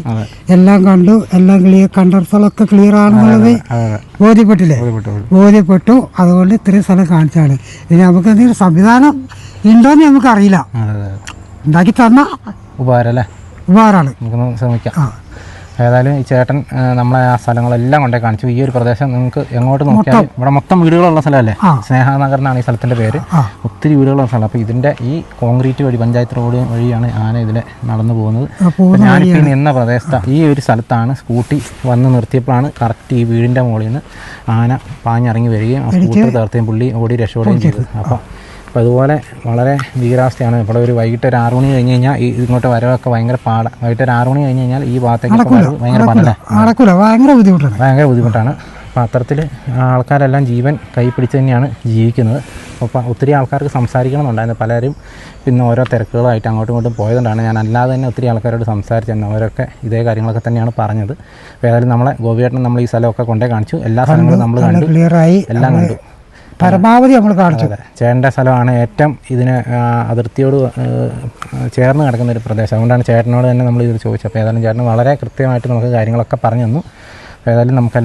Speaker 1: എല്ലാം കണ്ടു, എല്ലാം കണ്ടിടത്തോളൊക്കെ ക്ലിയർ ആണെന്നുള്ളത് ബോധ്യപ്പെട്ടില്ലേ? ബോധ്യപ്പെട്ടു. അതുകൊണ്ട് ഇത്രയും സ്ഥലം കാണിച്ചാണ്. ഇനി നമുക്ക് എന്തെങ്കിലും സംവിധാനം ഉണ്ടോയെന്ന് നമുക്കറിയില്ല. ഉണ്ടാക്കി തന്ന ഉപകാരമാണ്.
Speaker 2: നമുക്കൊന്ന് ശ്രമിക്കാം. ഏതായാലും ഈ ചേട്ടൻ നമ്മളെ ആ സ്ഥലങ്ങളെല്ലാം കൊണ്ടേ കാണിച്ചു. ഈ ഒരു പ്രദേശം നിങ്ങൾക്ക് എങ്ങോട്ട് നോക്കിയാലും ഇവിടെ മൊത്തം വീടുകളുള്ള സ്ഥലമല്ലേ? സ്നേഹനഗർ എന്നാണ് ഈ സ്ഥലത്തിൻ്റെ പേര്. ഒത്തിരി വീടുകളുള്ള സ്ഥലം. അപ്പോൾ ഇതിൻ്റെ ഈ കോൺക്രീറ്റ് വഴി, പഞ്ചായത്ത് റോഡ് വഴിയാണ് ആന ഇതിലെ നടന്നു പോകുന്നത്. ഞാനിപ്പോൾ നിന്ന പ്രദേശത്ത് ഈ ഒരു സ്ഥലത്താണ് സ്കൂട്ടി വന്ന് നിർത്തിയപ്പോഴാണ് കറക്റ്റ് ഈ വീടിൻ്റെ മുകളിൽ നിന്ന് ആന പാഞ്ഞിറങ്ങി വരികയും ആ സ്കൂട്ടർ തകർത്തുകയും പുള്ളി ഓടി രക്ഷപ്പെടുകയും ചെയ്തത്. അപ്പോൾ അതുപോലെ വളരെ ഭീകരാവസ്ഥയാണ്. ഇവിടെ ഒരു വൈകിട്ട് ഒരു 6 മണി കഴിഞ്ഞ് കഴിഞ്ഞാൽ ഇങ്ങോട്ട് വരവൊക്കെ ഭയങ്കര പാടാണ്. വൈകിട്ട് ഒരു 6 മണി കഴിഞ്ഞ് കഴിഞ്ഞാൽ ഈ ഭാഗത്തേക്ക് ഭയങ്കര പാടല്ലേ? ഭയങ്കര ബുദ്ധിമുട്ടാണ്. അപ്പോൾ അത്തരത്തിൽ ആൾക്കാരെല്ലാം ജീവൻ കൈ പിടിച്ച് തന്നെയാണ് ജീവിക്കുന്നത്. അപ്പോൾ ഒത്തിരി ആൾക്കാർക്ക് സംസാരിക്കണമെന്നുണ്ടായിരുന്നു. പലരും പിന്നെ ഓരോ തിരക്കുകളായിട്ട് അങ്ങോട്ടും ഇങ്ങോട്ടും പോയതുകൊണ്ടാണ്. ഞാൻ അല്ലാതെ തന്നെ ഒത്തിരി ആൾക്കാരോട് സംസാരിച്ചിരുന്നു. അവരൊക്കെ ഇതേ കാര്യങ്ങളൊക്കെ തന്നെയാണ് പറഞ്ഞത്. അപ്പോൾ ഏതായാലും നമ്മളെ ഗോപിയേട്ടൻ നമ്മൾ ഈ സ്ഥലമൊക്കെ കൊണ്ടേ കാണിച്ചു. എല്ലാ സ്ഥലങ്ങളും നമ്മൾ കണ്ടു, എല്ലാം കണ്ടു.
Speaker 1: പരമാവധി നമ്മൾ കാണിച്ചു.
Speaker 2: ചേട്ടൻ്റെ സ്ഥലമാണ് ഏറ്റവും ഇതിന് അതിർത്തിയോട് ചേർന്ന് കിടക്കുന്ന ഒരു പ്രദേശം. അതുകൊണ്ടാണ് ചേട്ടനോട് തന്നെ നമ്മൾ ഇത് ചോദിച്ചത്. അപ്പോൾ ഏതായാലും ചേട്ടന് വളരെ കൃത്യമായിട്ട് നമുക്ക് കാര്യങ്ങളൊക്കെ പറഞ്ഞു തന്നു. അപ്പോൾ ഏതായാലും നമുക്ക്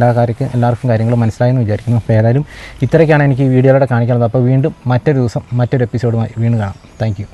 Speaker 2: എല്ലാവർക്കും കാര്യങ്ങൾ മനസ്സിലായി എന്ന് വിചാരിക്കുന്നു. അപ്പോൾ ഏതായാലും ഇത്രയൊക്കെയാണ് എനിക്ക് ഈ വീഡിയോയിലൂടെ കാണിക്കുന്നത്. അപ്പോൾ വീണ്ടും മറ്റൊരു ദിവസം മറ്റൊരു എപ്പിസോഡുമായി വീണ്ടും കാണാം. Thank you.